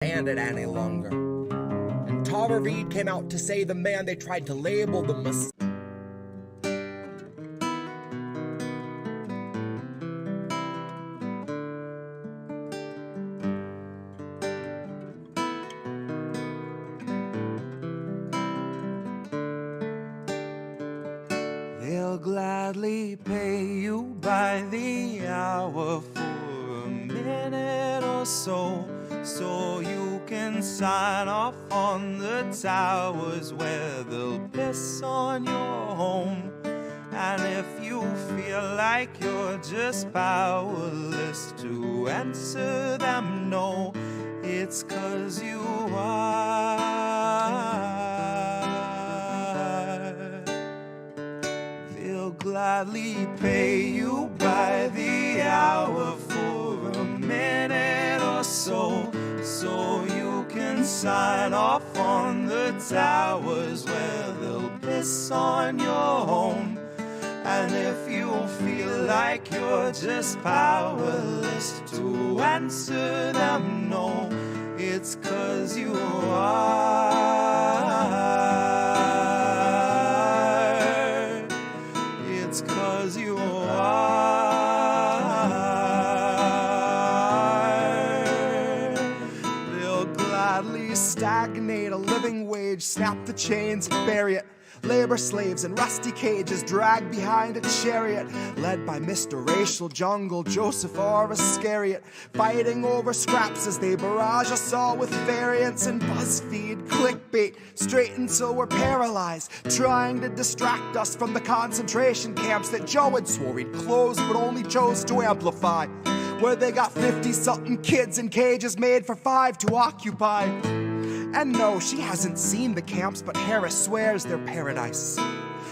stand it any longer. And Tara Reade came out to say the man they tried to label the Messiah. They'll gladly pay you by the hour for a minute or so, so you can sign off on the towers where they'll piss on your home. And if you feel like you're just powerless to answer them no, it's 'cause you are. They'll gladly pay you by the hour for a minute or so, so you can sign off on the towers where they'll piss on your home. And if you feel like you're just powerless to answer them no, it's 'cause you are. It's 'cause you are. They'll gladly stagnate a living wage, snap the chains, bury it. Labor slaves in rusty cages dragged behind a chariot, led by Mr. Racial Jungle, Joseph or Iscariot, fighting over scraps as they barrage us all with variants and BuzzFeed clickbait, straight until we're paralyzed, trying to distract us from the concentration camps that Joe had swore he'd close but only chose to amplify, where they got 50-something kids in cages made for 5 to occupy. And no, she hasn't seen the camps, but Harris swears they're paradise.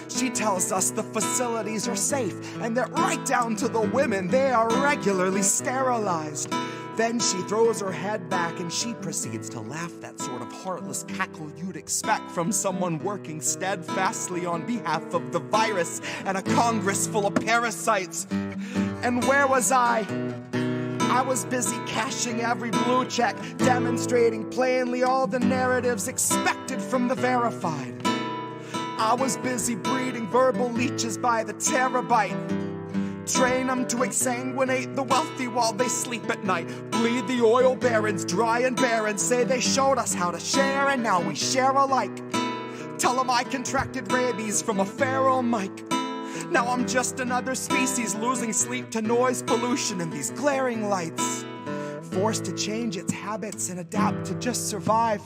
She tells us the facilities are safe, and that right down to the women, they are regularly sterilized. Then she throws her head back and she proceeds to laugh, that sort of heartless cackle you'd expect from someone working steadfastly on behalf of the virus and a Congress full of parasites. And where was I? I was busy cashing every blue check, demonstrating plainly all the narratives expected from the verified. I was busy breeding verbal leeches by the terabyte. Train them to exsanguinate the wealthy while they sleep at night. Bleed the oil barons dry and barren, say they showed us how to share and now we share alike. Tell them I contracted rabies from a feral mic. Now I'm just another species losing sleep to noise pollution and these glaring lights, forced to change its habits and adapt to just survive.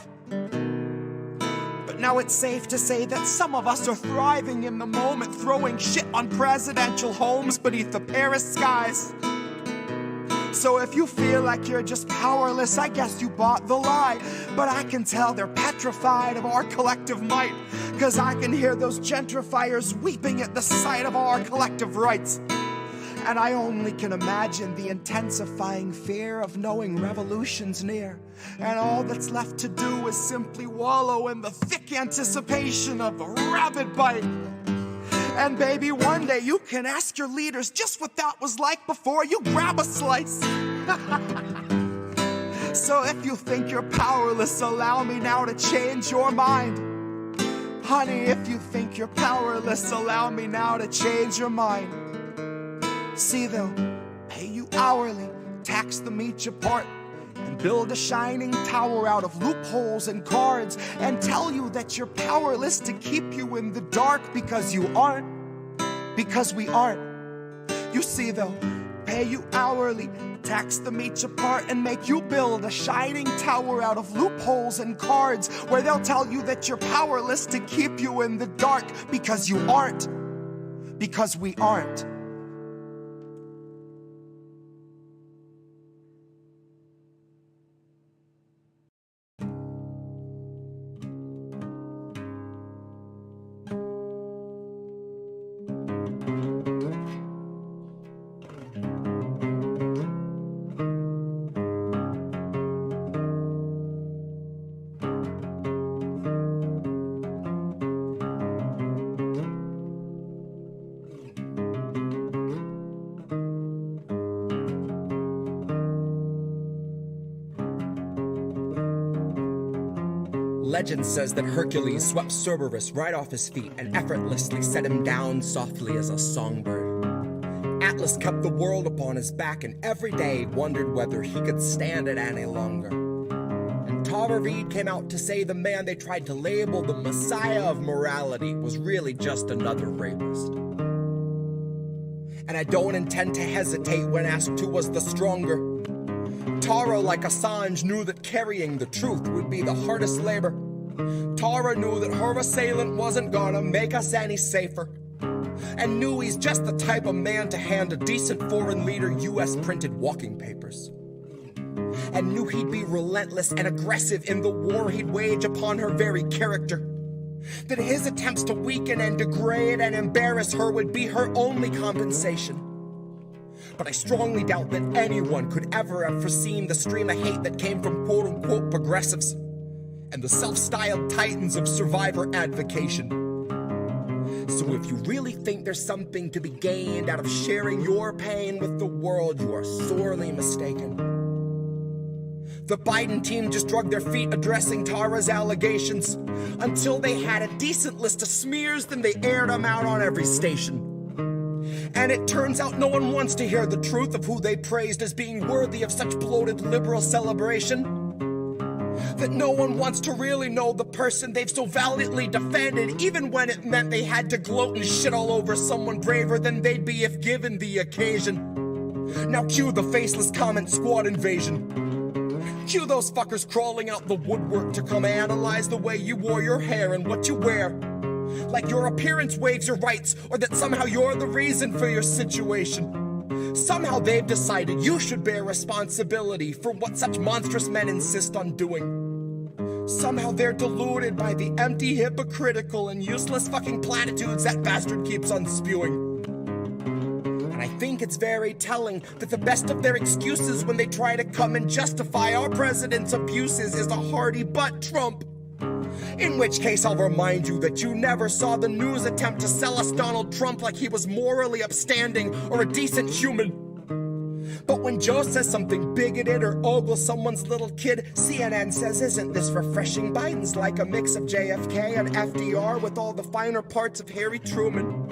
But now it's safe to say that some of us are thriving in the moment, throwing shit on presidential homes beneath the Paris skies. So if you feel like you're just powerless, I guess you bought the lie. But I can tell they're petrified of our collective might, 'cause I can hear those gentrifiers weeping at the sight of our collective rights. And I only can imagine the intensifying fear of knowing revolution's near, and all that's left to do is simply wallow in the thick anticipation of a rabid bite. And baby, one day you can ask your leaders just what that was like before you grab a slice. So if you think you're powerless, allow me now to change your mind. Honey, if you think you're powerless, allow me now to change your mind. See, they'll pay you hourly, tax them each apart, and build a shining tower out of loopholes and cards, and tell you that you're powerless to keep you in the dark, because you aren't, because we aren't. You see, they'll pay you hourly, tax them each apart, and make you build a shining tower out of loopholes and cards, where they'll tell you that you're powerless to keep you in the dark, because you aren't, because we aren't. Legend says that Hercules swept Cerberus right off his feet and effortlessly set him down softly as a songbird. Atlas kept the world upon his back and every day wondered whether he could stand it any longer. And Tara Reade came out to say the man they tried to label the messiah of morality was really just another rapist. And I don't intend to hesitate when asked who was the stronger. Tara, like Assange, knew that carrying the truth would be the hardest labor. Tara knew that her assailant wasn't gonna make us any safer. And knew he's just the type of man to hand a decent foreign leader US printed walking papers. And knew he'd be relentless and aggressive in the war he'd wage upon her very character. That his attempts to weaken and degrade and embarrass her would be her only compensation. But I strongly doubt that anyone could ever have foreseen the stream of hate that came from quote-unquote progressives and the self-styled titans of survivor advocation. So if you really think there's something to be gained out of sharing your pain with the world, you are sorely mistaken. The Biden team just dragged their feet addressing Tara's allegations. Until they had a decent list of smears, then they aired them out on every station. And it turns out no one wants to hear the truth of who they praised as being worthy of such bloated liberal celebration. That no one wants to really know the person they've so valiantly defended, even when it meant they had to gloat and shit all over someone braver than they'd be if given the occasion. Now cue the faceless comment squad invasion. Cue those fuckers crawling out the woodwork to come analyze the way you wore your hair and what you wear. Like your appearance waives your rights, or that somehow you're the reason for your situation. Somehow they've decided you should bear responsibility for what such monstrous men insist on doing. Somehow they're deluded by the empty, hypocritical, and useless fucking platitudes that bastard keeps on spewing. And I think it's very telling that the best of their excuses when they try to come and justify our president's abuses is a hearty butt Trump. In which case I'll remind you that you never saw the news attempt to sell us Donald Trump like he was morally upstanding or a decent human. But when Joe says something bigoted or ogles someone's little kid, CNN says, isn't this refreshing? Biden's like a mix of JFK and FDR with all the finer parts of Harry Truman.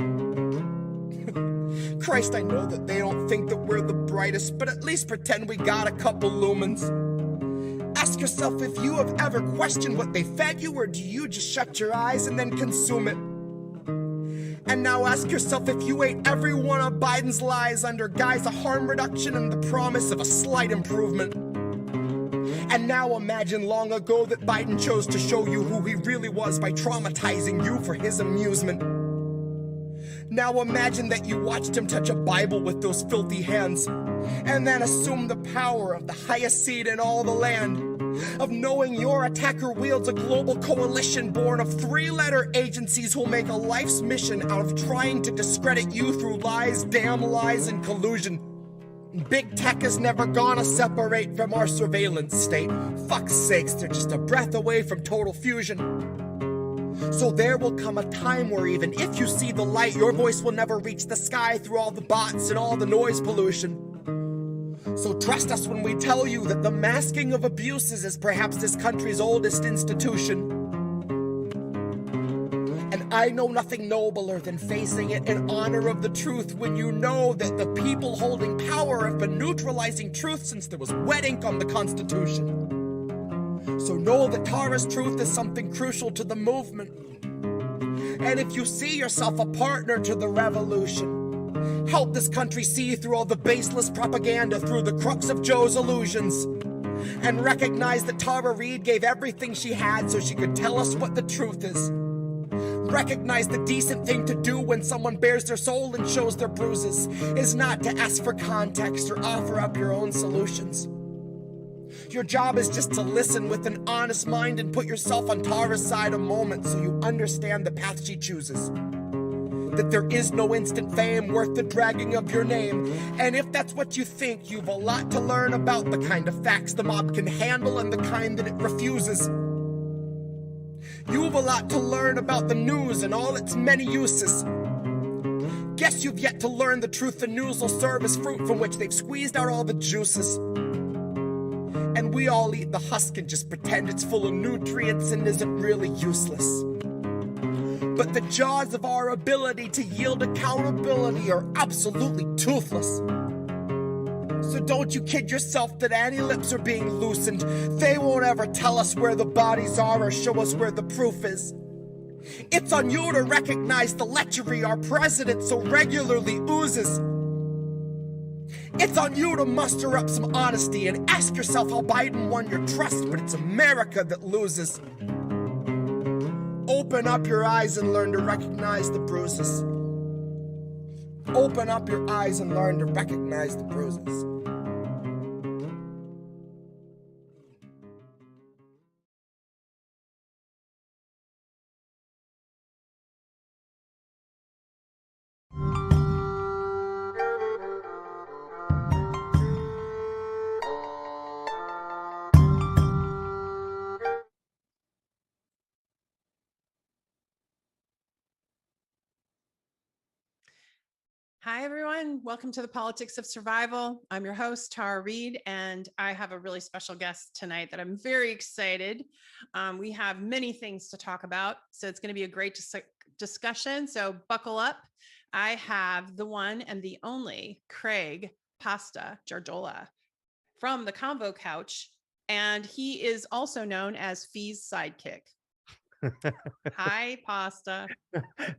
Christ, I know that they don't think that we're the brightest, but at least pretend we got a couple lumens. Ask yourself if you have ever questioned what they fed you, or do you just shut your eyes and then consume it? And now ask yourself if you ate every one of Biden's lies under guise of harm reduction and the promise of a slight improvement. And now imagine long ago that Biden chose to show you who he really was by traumatizing you for his amusement. Now imagine that you watched him touch a Bible with those filthy hands, and then assume the power of the highest seat in all the land, of knowing your attacker wields a global coalition born of 3-letter agencies who'll make a life's mission out of trying to discredit you through lies, damn lies, and collusion. Big tech is never gonna separate from our surveillance state. Fuck's sakes, they're just a breath away from total fusion. So there will come a time where even if you see the light, your voice will never reach the sky through all the bots and all the noise pollution. So trust us when we tell you that the masking of abuses is perhaps this country's oldest institution. And I know nothing nobler than facing it in honor of the truth when you know that the people holding power have been neutralizing truth since there was wet ink on the Constitution. So know that Tara's truth is something crucial to the movement. And if you see yourself a partner to the revolution, help this country see through all the baseless propaganda through the crux of Joe's illusions. And recognize that Tara Reade gave everything she had so she could tell us what the truth is. Recognize the decent thing to do when someone bears their soul and shows their bruises is not to ask for context or offer up your own solutions. Your job is just to listen with an honest mind and put yourself on Tara's side a moment so you understand the path she chooses. That there is no instant fame worth the dragging of your name. And if that's what you think, you've a lot to learn about the kind of facts the mob can handle and the kind that it refuses. You've a lot to learn about the news and all its many uses. Guess you've yet to learn the truth the news will serve as fruit from which they've squeezed out all the juices. And Then we all eat the husk and just pretend it's full of nutrients and isn't really useless. But the jaws of our ability to yield accountability are absolutely toothless. So don't you kid yourself that any lips are being loosened. They won't ever tell us where the bodies are or show us where the proof is. It's on you to recognize the lechery our president so regularly oozes. It's on you to muster up some honesty and ask yourself how Biden won your trust, but it's America that loses. Open up your eyes and learn to recognize the bruises. Open up your eyes and learn to recognize the bruises. Hi, everyone. Welcome to the Politics of Survival. I'm your host, Tara Reade, and I have a really special guest tonight that I'm very excited. We have many things to talk about, so it's going to be a great discussion. So buckle up. I have the one and the only Craig Pasta Jardula from the Convo couch, and he is also known as Fee's sidekick. Hi, Pasta.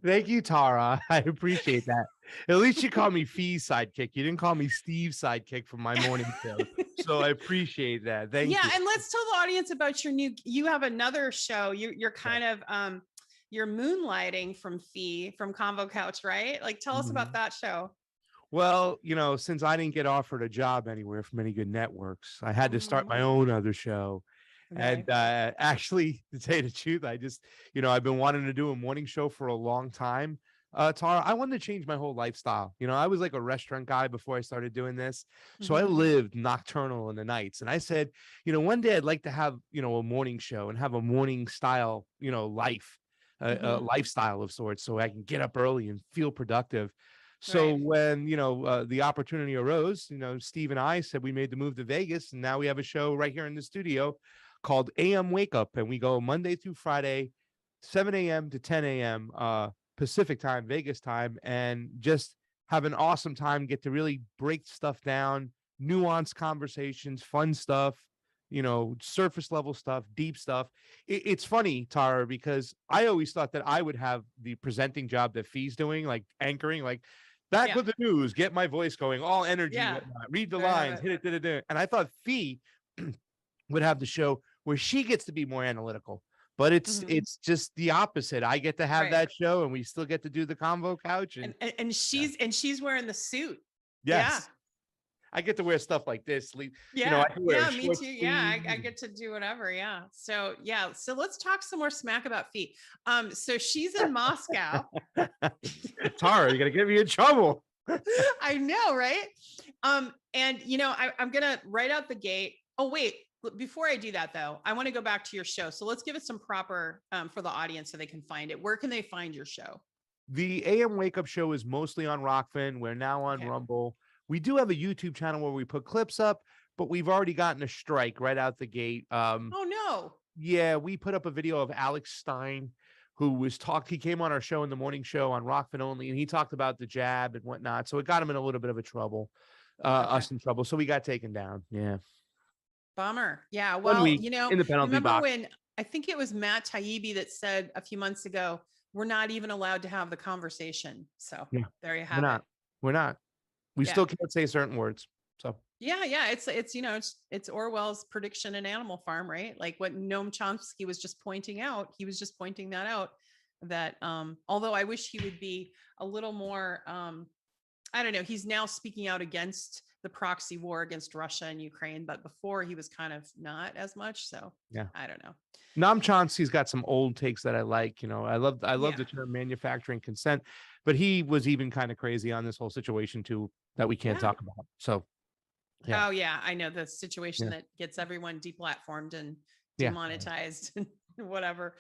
Thank you, Tara. I appreciate that. At least you called me Fee's sidekick. You didn't call me Steve's sidekick from my morning show. So I appreciate that. Thank you. Yeah, and let's tell the audience about you have another show. You're kind of you're moonlighting from Fee from Convo Couch, right? Like, tell us about that show. Well, since I didn't get offered a job anywhere from any good networks, I had to start my own other show. Okay. And actually, to tell you the truth, I just, I've been wanting to do a morning show for a long time. Tara, I wanted to change my whole lifestyle. I was like a restaurant guy before I started doing this. So I lived nocturnal in the nights. And I said, one day I'd like to have, a morning show and have a morning style, life, a lifestyle of sorts, so I can get up early and feel productive. So when, the opportunity arose, Steve and I said we made the move to Vegas, and now we have a show right here in the studio called AMWakeUp, and we go Monday through Friday, 7 a.m. to 10 a.m. Pacific time, Vegas time, and just have an awesome time, get to really break stuff down, nuanced conversations, fun stuff, surface level stuff, deep stuff. It's funny, Tara, because I always thought that I would have the presenting job that Fee's doing, like anchoring, like back with the news, get my voice going, all energy, read the lines, hit it. And I thought Fee would have the show where she gets to be more analytical, but it's just the opposite. I get to have that show, and we still get to do the Convo couch, and she's wearing the suit. Yes. Yeah. I get to wear stuff like this. Yeah, I can wear me too. Yeah, I get to do whatever. Yeah. So let's talk some more smack about Fee. So she's in Moscow. Tara, you're gonna get me in trouble. I know, right? And I'm gonna right out the gate. Oh, wait. Before I do that, though, I want to go back to your show. So let's give it some proper for the audience so they can find it. Where can they find your show? The AMWakeUp show is mostly on Rockfin. We're now on Rumble. We do have a YouTube channel where we put clips up, but we've already gotten a strike right out the gate. Oh, no. Yeah, we put up a video of Alex Stein, who he came on our show in the morning show on Rockfin only, and he talked about the jab and whatnot. So it got him in a little bit of us in trouble. So we got taken down. Yeah. Bummer. Yeah. Well, in the penalty remember box. when I think it was Matt Taibbi that said a few months ago, we're not even allowed to have the conversation. So there you have it. We're not. We still can't say certain words. So yeah. It's Orwell's prediction in Animal Farm, right? Like what Noam Chomsky was just pointing out. He was just pointing that out, that although I wish he would be a little more, I don't know, he's now speaking out against the proxy war against Russia and Ukraine, but before he was kind of not as much. So I don't know. Noam Chomsky's got some old takes that I like. I love the term manufacturing consent, but he was even kind of crazy on this whole situation too that we can't talk about. So oh yeah, I know the situation that gets everyone deplatformed and demonetized. Whatever.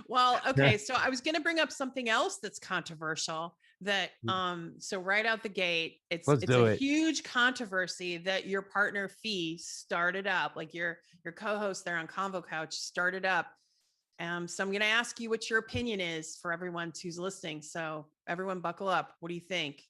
Well, okay. So I was going to bring up something else that's controversial that, so right out the gate, Let's it's a do it. huge controversy that your partner Fee started up, like your co-host there on Convo Couch started up. So I'm going to ask you what your opinion is for everyone who's listening. So everyone buckle up. What do you think?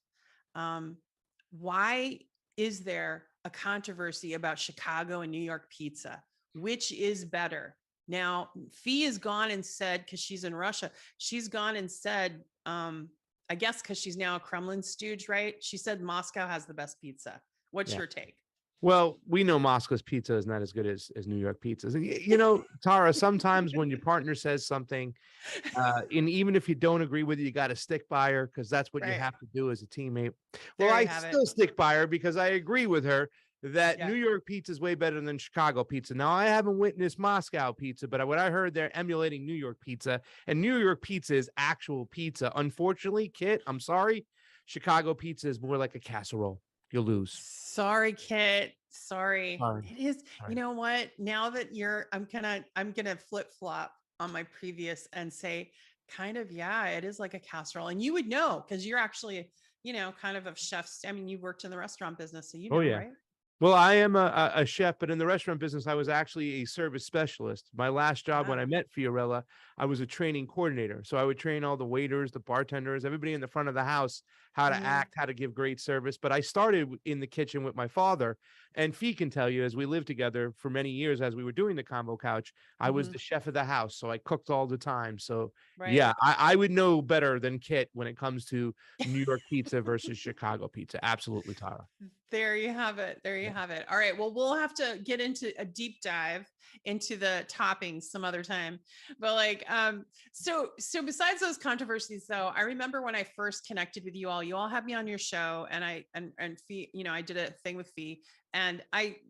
Why is there a controversy about Chicago and New York pizza? Which is better? Now, Fee has gone and said, because she's in Russia, she's gone and said, I guess because she's now a Kremlin stooge, right? She said Moscow has the best pizza. What's your take? Well, we know Moscow's pizza is not as good as New York pizzas. And, you know, Tara, sometimes when your partner says something, and even if you don't agree with it, you got to stick by her because that's what you Right. have to do as a teammate. There Well, you I have it. still stick by her because I agree with her that Yeah. New York pizza is way better than Chicago pizza. Now, I haven't witnessed Moscow pizza, but what I heard, they're emulating New York pizza, and New York pizza is actual pizza. Unfortunately, Kit, I'm sorry, Chicago pizza is more like a casserole. You'll lose. Sorry, Kit. Sorry. Sorry. It is. Sorry. You know what? Now that I'm gonna flip flop on my previous and say, kind of, yeah, it is like a casserole, and you would know because you're actually, kind of chef's. I mean, you worked in the restaurant business, so Oh, yeah. right? Well, I am a chef, but in the restaurant business, I was actually a service specialist. My last job when I Wow. met Fiorella, I was a training coordinator. So I would train all the waiters, the bartenders, everybody in the front of the house, how to act, how to give great service. But I started in the kitchen with my father. And Fee can tell you, as we lived together for many years, as we were doing the Convo Couch, I was the chef of the house. So I cooked all the time. So Right. yeah, I would know better than Kit when it comes to New York pizza versus Chicago pizza. Absolutely, Tara. There you have it. There you have it. All right. Well, we'll have to get into a deep dive into the toppings some other time. But so besides those controversies, though, I remember when I first connected with you all had me on your show, and Fee, I did a thing with Fee, and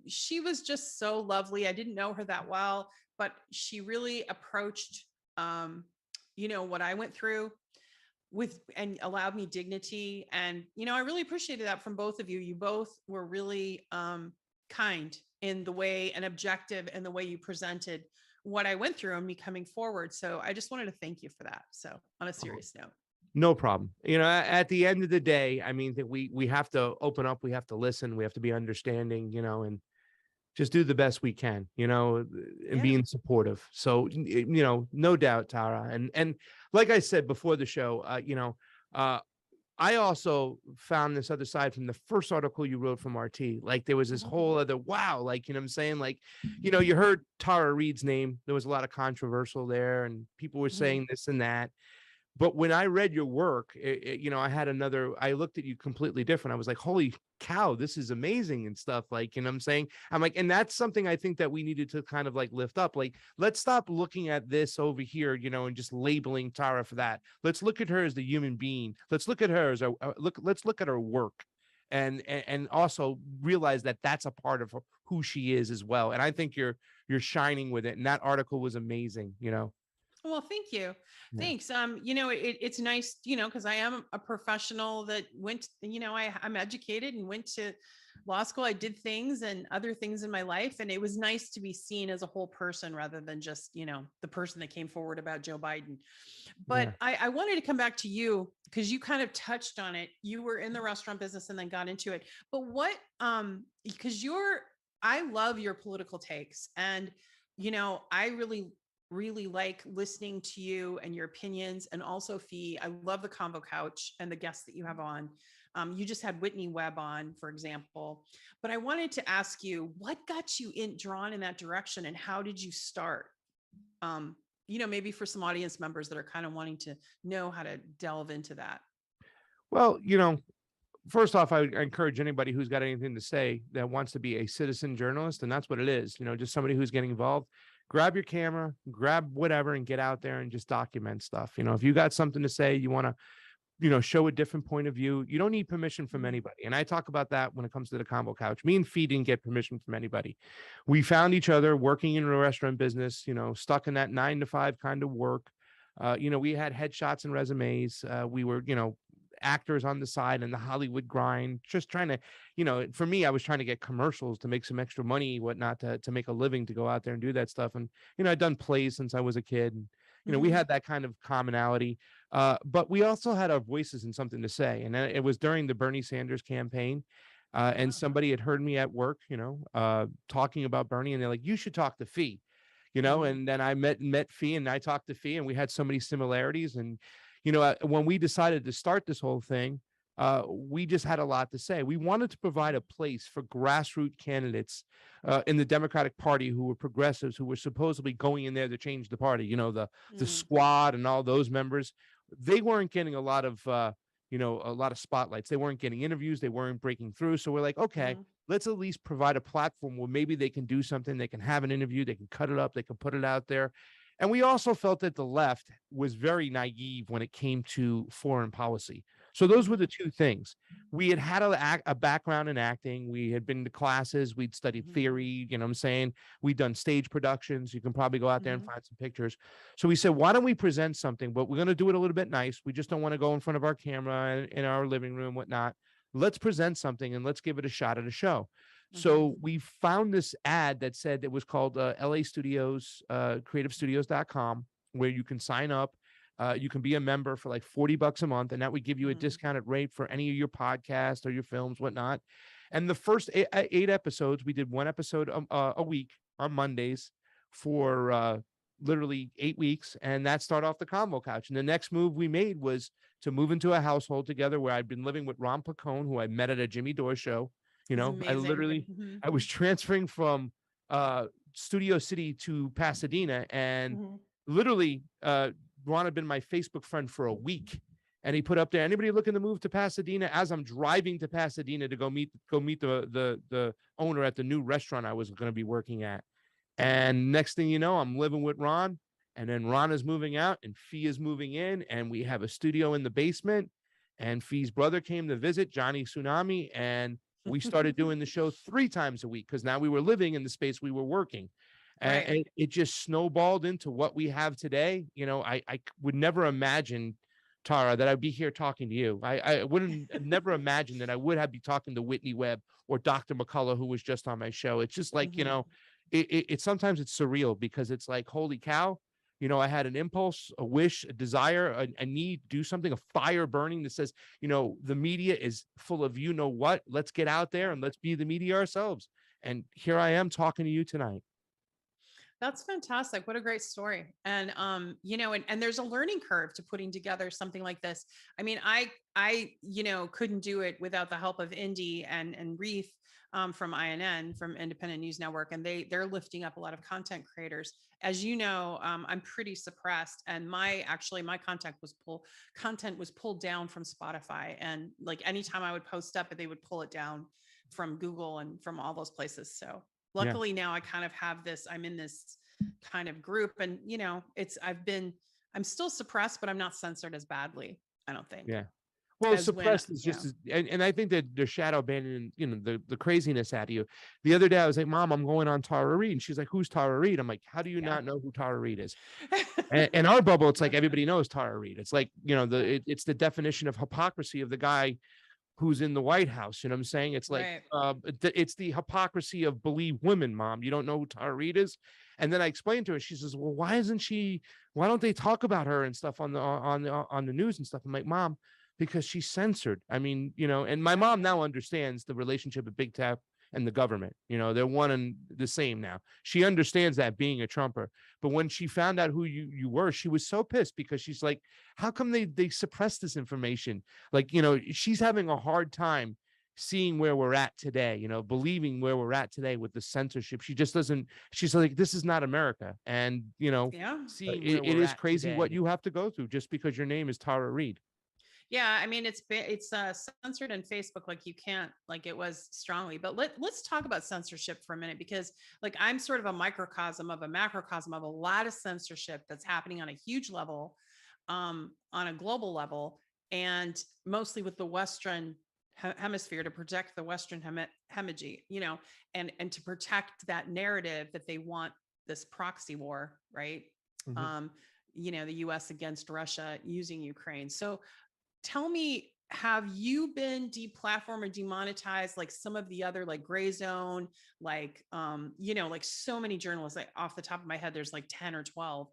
she was just so lovely. I didn't know her that well, but she really approached, what I went through and allowed me dignity. And, I really appreciated that from both of you. You both were really kind in the way and objective in the way you presented what I went through and me coming forward. So I just wanted to thank you for that. So on a serious note. No problem. At the end of the day, I mean, that we have to open up, we have to listen, we have to be understanding, and just do the best we can, and being supportive. So, no doubt, Tara. And like I said before the show, I also found this other side from the first article you wrote from RT. Like there was this whole other, wow, like, what I'm saying? Like, you heard Tara Reade's name. There was a lot of controversial there and people were saying this and that. But when I read your work, I looked at you completely different. I was like, holy cow, this is amazing and stuff. Like, I'm saying, I'm like, and that's something I think that we needed to kind of like lift up. Like, let's stop looking at this over here, and just labeling Tara for that. Let's look at her as the human being. Let's look at her as let's look at her work and also realize that that's a part of who she is as well. And I think you're shining with it. And that article was amazing, Well, thank you. Yeah. Thanks. It's nice, because I am a professional that went, I'm educated and went to law school. I did things and other things in my life. And it was nice to be seen as a whole person rather than just, the person that came forward about Joe Biden. But I wanted to come back to you because you kind of touched on it. You were in the restaurant business and then got into it. But because I love your political takes, and, I really like listening to you and your opinions, and also Fee. I love the Convo Couch and the guests that you have on. You just had Whitney Webb on, for example. But I wanted to ask you, what got you drawn in that direction, and how did you start? Maybe for some audience members that are kind of wanting to know how to delve into that. Well, first off, I encourage anybody who's got anything to say that wants to be a citizen journalist, and that's what it is, just somebody who's getting involved. Grab your camera, grab whatever, and get out there and just document stuff. If you got something to say, you want to, show a different point of view, you don't need permission from anybody. And I talk about that when it comes to the Convo Couch. Me and Fee didn't get permission from anybody. We found each other working in a restaurant business, stuck in that 9 to 5 kind of work. We had headshots and resumes. We were, actors on the side and the Hollywood grind, just trying to, for me, I was trying to get commercials to make some extra money, whatnot, to make a living, to go out there and do that stuff. And, I'd done plays since I was a kid. And, we had that kind of commonality. But we also had our voices and something to say. And it was during the Bernie Sanders campaign. And somebody had heard me at work, talking about Bernie, and they're like, you should talk to Fee, and then I met Fee, and I talked to Fee, and we had so many similarities. And, when we decided to start this whole thing, we just had a lot to say. We wanted to provide a place for grassroots candidates in the Democratic Party who were progressives, who were supposedly going in there to change the party, the squad and all those members. They weren't getting a lot of, a lot of spotlights. They weren't getting interviews. They weren't breaking through. So we're like, okay, let's at least provide a platform where maybe they can do something. They can have an interview. They can cut it up. They can put it out there. And we also felt that the left was very naive when it came to foreign policy. So those were the two things. We had a background in acting. We had been to classes. We'd studied theory. You know what I'm saying? We'd done stage productions. You can probably go out there and find some pictures. So we said, why don't we present something? But we're going to do it a little bit nice. We just don't want to go in front of our camera in our living room, whatnot. Let's present something and let's give it a shot at a show. So we found this ad that said it was called LA Studios, creativestudios.com, where you can sign up. You can be a member for like $40 a month, and that would give you a discounted rate for any of your podcasts or your films, whatnot. And the first eight episodes, we did one episode a week on Mondays for literally 8 weeks, and that started off the Convo couch. And the next move we made was to move into a household together where I'd been living with Ron Pacone, who I met at a Jimmy Dore show. I was transferring from Studio City to Pasadena, and literally Ron had been my Facebook friend for a week, and he put up there, anybody looking to move to Pasadena? As I'm driving to Pasadena to go meet the owner at the new restaurant I was going to be working at. And next thing you know, I'm living with Ron, and then Ron is moving out and Fee is moving in, and we have a studio in the basement, and Fee's brother came to visit, Johnny Tsunami, and we started doing the show 3 times a week because now we were living in the space we were working. And it just snowballed into what we have today. I would never imagine, Tara, that I'd be here talking to you. I wouldn't never imagine that I would be talking to Whitney Webb or Dr. McCullough, who was just on my show. It's just like, it sometimes it's surreal because it's like, holy cow. I had an impulse, a wish, a desire, a need to do something, a fire burning that says, the media is full of what? Let's get out there and let's be the media ourselves. And here I am talking to you tonight. That's fantastic. What a great story. And, and there's a learning curve to putting together something like this. I mean, I couldn't do it without the help of Indy and Reade from INN, from Independent News Network. And they're lifting up a lot of content creators. As you know, I'm pretty suppressed, and my content was pulled down from Spotify. And like anytime I would post up, they would pull it down from Google and from all those places. So luckily now I kind of have this, I'm in this kind of group, and I'm still suppressed, but I'm not censored as badly, I don't think. Yeah. Well, suppressed is just, and I think that they're shadow banning, the craziness out of you. The other day I was like, Mom, I'm going on Tara Reade. And she's like, who's Tara Reade? I'm like, how do you not know who Tara Reade is? And our bubble, it's like everybody knows Tara Reade. It's like, it's the definition of hypocrisy of the guy who's in the White House. You know what I'm saying? It's like, it's the hypocrisy of believe women, Mom. You don't know who Tara Reade is? And then I explained to her, she says, well, why don't they talk about her and stuff on the news and stuff? I'm like, Mom, because she's censored. I mean, and my mom now understands the relationship of Big Tech and the government. They're one and the same now. She understands that, being a Trumper. But when she found out who you were, she was so pissed because she's like, how come they suppress this information? Like, she's having a hard time seeing where we're at today, believing where we're at today with the censorship. She just doesn't, she's like, this is not America. And, seeing it is crazy today, what you have to go through just because your name is Tara Reade. Yeah, I mean, it's censored in Facebook, like you can't, like it was strongly. But let's talk about censorship for a minute, because like I'm sort of a microcosm of a macrocosm of a lot of censorship that's happening on a huge level, on a global level, and mostly with the Western hemisphere, to protect the Western hemisphere, and to protect that narrative that they want, this proxy war, right? The US against Russia using Ukraine. So tell me have you been deplatformed or demonetized like some of the other like gray zone, like like so many journalists, like off the top of my head, there's like 10 or 12.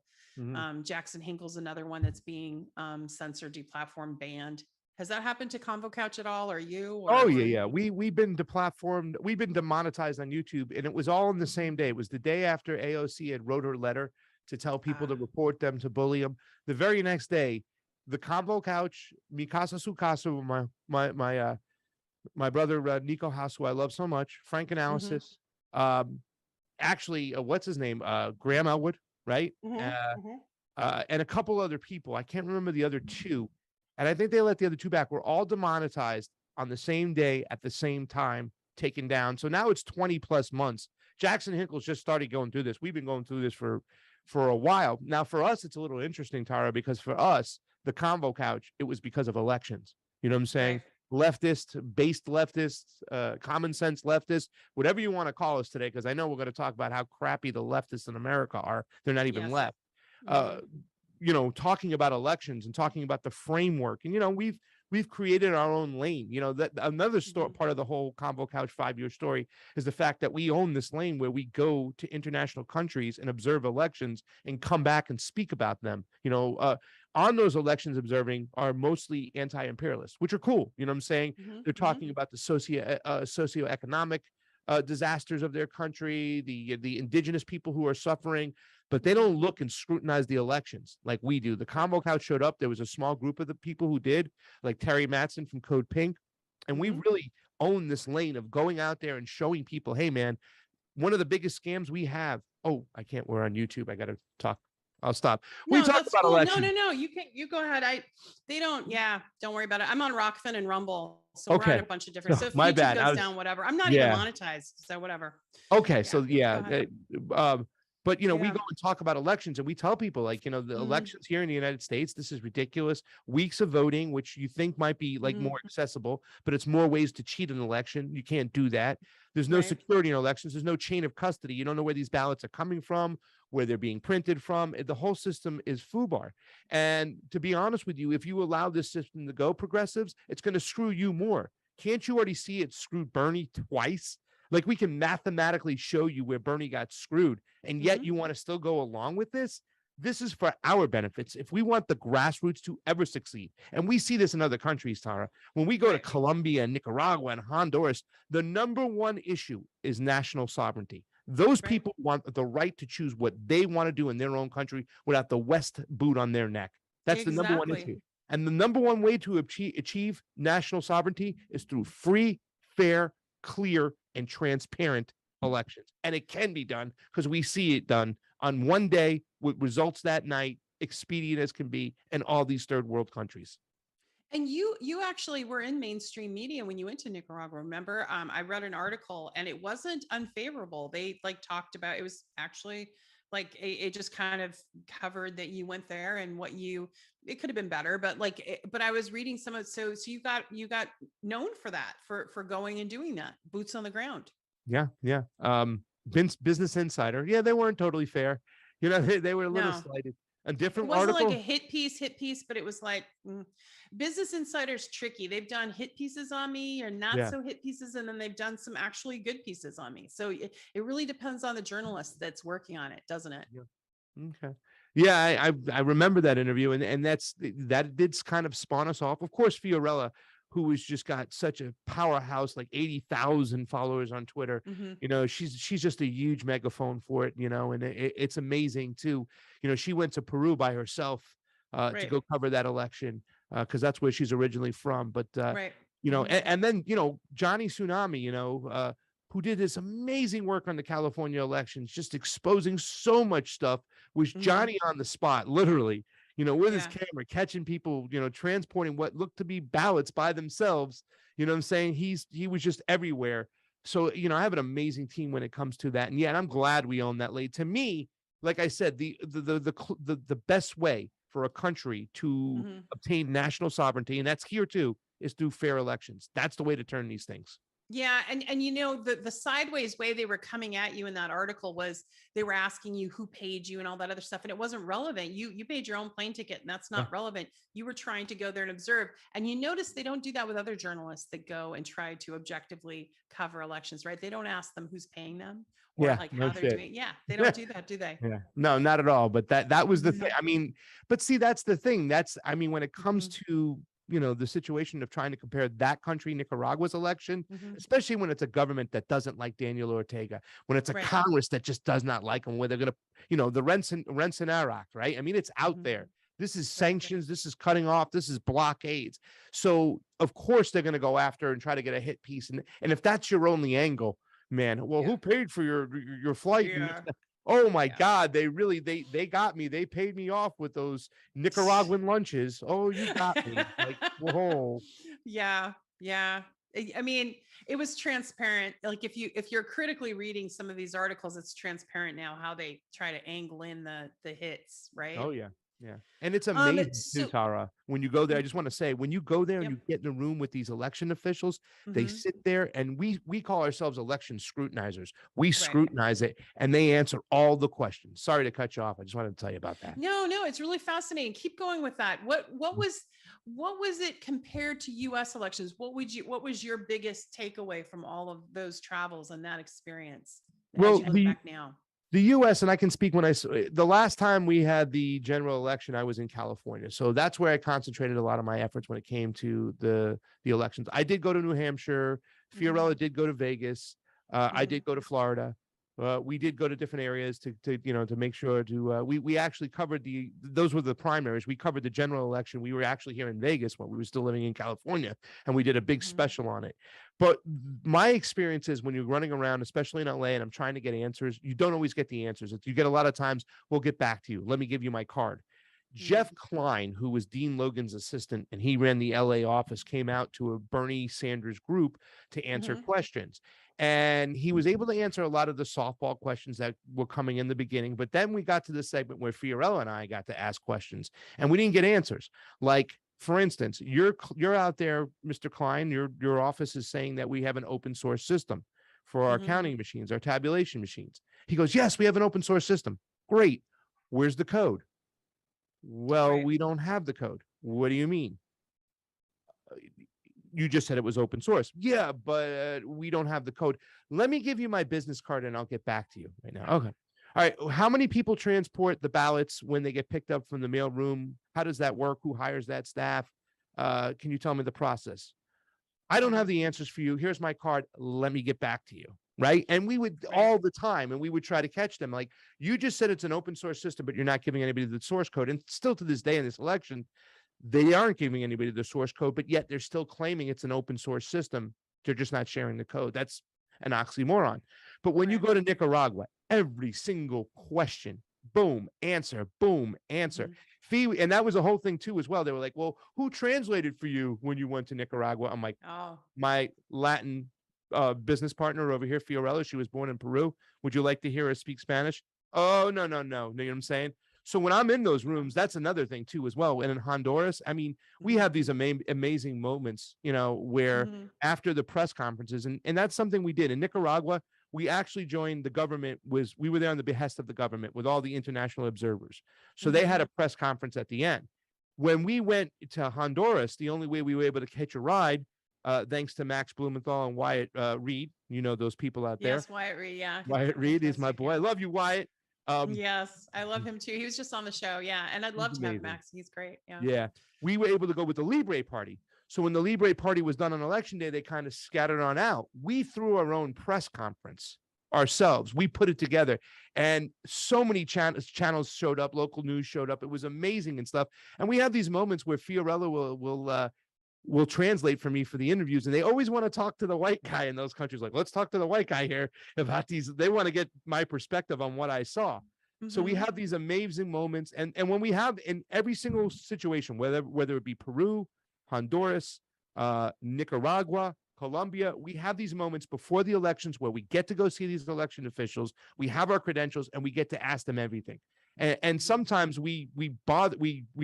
Jackson Hinkle's another one that's being censored, deplatformed, banned. Has that happened to Convo Couch at all, or you? Oh yeah. We've been deplatformed, we've been demonetized on YouTube, and it was all on the same day. It was the day after AOC had wrote her letter to tell people to report them, to bully them. The very next day, the Convo Couch, Mikasa Sukasa, my brother Nico Haas, who I love so much, Frank Analysis, actually, what's his name? Graham Elwood, right? And a couple other people. I can't remember the other two. And I think they let the other two back. We're all demonetized on the same day at the same time, taken down. So now it's 20 plus months. Jackson Hinkle's just started going through this. We've been going through this for a while. Now, for us, it's a little interesting, Tara, because for us, the Convo Couch, it was because of elections. You know what I'm saying? Leftist, based leftists, common sense leftists, whatever you want to call us today, because I know we're going to talk about how crappy the leftists in America are. They're not even left. Talking about elections and talking about the framework. And, we've created our own lane. That another part of the whole Convo Couch 5-year story is the fact that we own this lane where we go to international countries and observe elections and come back and speak about them. On those elections observing are mostly anti-imperialists, which are cool. You know what I'm saying? They're talking about the socioeconomic disasters of their country, the indigenous people who are suffering, but they don't look and scrutinize the elections like we do. The Convo Couch showed up. There was a small group of the people who did, like Terry Matson from Code Pink. And we really own this lane of going out there and showing people, hey, man, one of the biggest scams we have. Oh, we're on YouTube. I got to talk. I'll stop. No, we talk about elections. No. You go ahead. Don't worry about it. I'm on Rockfin and Rumble. So we're on a bunch of different. So if my YouTube bad. goes down, whatever. I'm not even monetized. So whatever. Okay. But, we go and talk about elections and we tell people the elections here in the United States, this is ridiculous. Weeks of voting, which you think might be more accessible, but it's more ways to cheat an election. You can't do that. There's no security in elections. There's no chain of custody. You don't know where these ballots are coming from, where they're being printed from. The whole system is FUBAR. And to be honest with you, if you allow this system to go, progressives, it's going to screw you more. Can't you already see it screwed Bernie twice? Like, we can mathematically show you where Bernie got screwed, and yet you want to still go along with this? This is for our benefits. If we want the grassroots to ever succeed, and we see this in other countries, Tara, when we go to Colombia, Nicaragua, and Honduras, the number one issue is national sovereignty. Those people want the right to choose what they want to do in their own country without the West boot on their neck. That's the number one issue. And the number one way to achieve national sovereignty is through free, fair, clear, and transparent elections. And it can be done because we see it done on one day with results that night, expedient as can be, in all these third world countries. And you actually were in mainstream media when you went to Nicaragua. Remember, I read an article and it wasn't unfavorable. They talked about, it was actually it just kind of covered that you went there and it could have been better, but but I was reading some of, so you got known for that, for going and doing that, boots on the ground. Yeah. Business Insider. Yeah, they weren't totally fair. They were a little slighted. A different article. It wasn't article. like a hit piece, but it was Business Insider's tricky. They've done hit pieces on me or not so hit pieces, and then they've done some actually good pieces on me. So it really depends on the journalist that's working on it, doesn't it? Yeah. Okay. Yeah, I remember that interview, and that did kind of spawn us off. Of course, Fiorella, who has just got such a powerhouse, 80,000 followers on Twitter. She's just a huge megaphone for it, and it's amazing too. She went to Peru by herself to go cover that election because that's where she's originally from. But, and then, Johnny Tsunami, who did this amazing work on the California elections, just exposing so much stuff, was Johnny on the spot, literally. With his camera, catching people, transporting what looked to be ballots by themselves. You know what I'm saying? He was just everywhere. So, I have an amazing team when it comes to that. And I'm glad we own that lane. To me, like I said, the best way for a country to obtain national sovereignty, and that's here too, is through fair elections. That's the way to turn these things. Yeah, and you know, the sideways way they were coming at you in that article was they were asking you who paid you and all that other stuff, and it wasn't relevant. You paid your own plane ticket, and that's Yeah. not relevant. You were trying to go there and observe, and you notice they don't do that with other journalists that go and try to objectively cover elections, right? They don't ask them who's paying them or Yeah, like no how they're shit. doing. Yeah, they don't do that, do they? Yeah, no, not at all. But that was the thing. Mhm. I mean, but see, that's the thing. That's, I mean, when it comes Mhm. to, the situation of trying to compare that country, Nicaragua's election, Mhm. especially when it's a government that doesn't like Daniel Ortega, when it's a Right. Congress that just does not like him, where they're gonna, the Rensen Act, right? I mean, it's out Mhm. there. This is Right. sanctions. This is cutting off. This is blockades. So of course they're going to go after and try to get a hit piece. And if that's your only angle, man, well, Yeah. who paid for your flight? And Yeah. oh my Yeah. God, they really they got me. They paid me off with those Nicaraguan lunches. Oh, you got me. Like, whoa. Yeah, yeah. I mean, it was transparent. Like if you're critically reading some of these articles, it's transparent now how they try to angle in the hits, right? Oh yeah. Yeah. And it's amazing too, So Tara. When you go there, I just want to say, when you go there and yep. you get in the room with these election officials, they Mhm. sit there, and we call ourselves election scrutinizers. We Right. scrutinize it and they answer all the questions. Sorry to cut you off. I just wanted to tell you about that. No, it's really fascinating. Keep going with that. What was it compared to US elections? What was your biggest takeaway from all of those travels and that experience as Well, you look back now? the US, and I can speak the last time we had the general election, I was in California. So that's where I concentrated a lot of my efforts when it came to the elections. I did go to New Hampshire. Mhm. Fiorella did go to Vegas. I Mhm. did go to Florida. We did go to different areas to make sure we actually covered those were the primaries. We covered the general election. We were actually here in Vegas when we were still living in California, and we did a big Mhm. special on it. But my experience is when you're running around, especially in LA, and I'm trying to get answers, you don't always get the answers. You get a lot of times, we'll get back to you. Let me give you my card. Mhm. Jeff Klein, who was Dean Logan's assistant, and he ran the LA office, came out to a Bernie Sanders group to answer Mhm. questions. And he was able to answer a lot of the softball questions that were coming in the beginning. But then we got to the segment where Fiorella and I got to ask questions, and we didn't get answers. Like, for instance, you're out there, Mr. Klein, your office is saying that we have an open source system for our Mhm. counting machines, our tabulation machines. He goes, yes, we have an open source system. Great. Where's the code? Well, Right. we don't have the code. What do you mean? You just said it was open source. Yeah, but we don't have the code. Let me give you my business card and I'll get back to you right now. Okay. All right. How many people transport the ballots when they get picked up from the mail room? How does that work? Who hires that staff? Can you tell me the process? I don't have Mhm. the answers for you. Here's my card. Let me get back to you. Right. And we would Right. all the time, and we would try to catch them. Like, you just said it's an open source system, but you're not giving anybody the source code. And still to this day in this election, they aren't giving anybody the source code, but yet they're still claiming it's an open source system. They're just not sharing the code. That's an oxymoron. But when you Right. go to Nicaragua, every single question, boom, answer, boom, answer. Mhm. Fee, and that was a whole thing too, as well. They were like, well, who translated for you when you went to Nicaragua? I'm like, Oh. my Latin business partner over here, Fiorella, she was born in Peru. Would you like to hear her speak Spanish? Oh, no, no, no. You know what I'm saying? So when I'm in those rooms, that's another thing too, as well. And in Honduras, I mean, we Mhm. have these amazing moments, where Mhm. after the press conferences, and that's something we did in Nicaragua. We actually joined the government. We were there on the behest of the government with all the international observers. So they had Mhm. a press conference at the end. When we went to Honduras, the only way we were able to catch a ride, thanks to Max Blumenthal and Wyatt Reade, those people out there. Yes, Wyatt Reade. Yeah, Wyatt Reade is my fantastic. boy. Yeah. I love you, Wyatt. Um, Yes, I love him too. He was just on the show. Yeah, and I'd love he's to have amazing. Max. He's great. Yeah. Yeah. We were able to go with the Libre Party. So when the Libre Party was done on election day, they kind of scattered on out. We threw our own press conference ourselves. We put it together, and so many channels showed up, local news showed up. It was amazing and stuff. And we have these moments where Fiorella will translate for me for the interviews, and they always want to talk to the white guy in those countries. Like, let's talk to the white guy here about these. They want to get my perspective on what I saw. So we Mhm. have these amazing moments, and when we have in every single situation, whether it be Peru, Honduras, Nicaragua, Colombia, we have these moments before the elections where we get to go see these election officials. We have our credentials, and we get to ask them everything. And sometimes we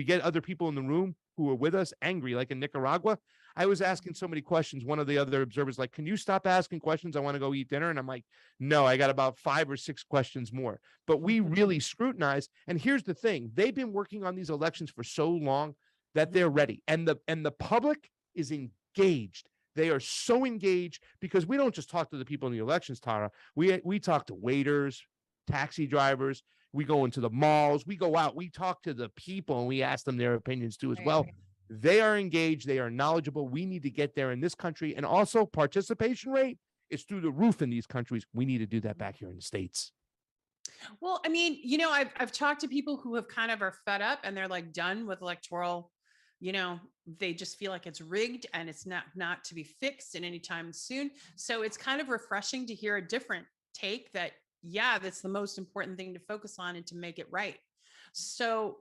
get other people in the room who are with us angry, like in Nicaragua. I was asking so many questions. One of the other observers like, can you stop asking questions? I want to go eat dinner. And I'm like, no, I got about 5 or 6 questions more. But we really scrutinize. And here's the thing. They've been working on these elections for so long that they're ready. And the public is engaged. They are so engaged because we don't just talk to the people in the elections, Tara. We talk to waiters, taxi drivers. We go into the malls. We go out. We talk to the people and we ask them their opinions too as well. They are engaged. They are knowledgeable. We need to get there in this country. And also participation rate is through the roof in these countries. We need to do that back here in the States. Well, I mean, you know, I've talked to people who have kind of are fed up and they're like done with electoral, you know, they just feel like it's rigged and it's not to be fixed in any time soon. So it's kind of refreshing to hear a different take that, yeah, that's the most important thing to focus on and to make it right. So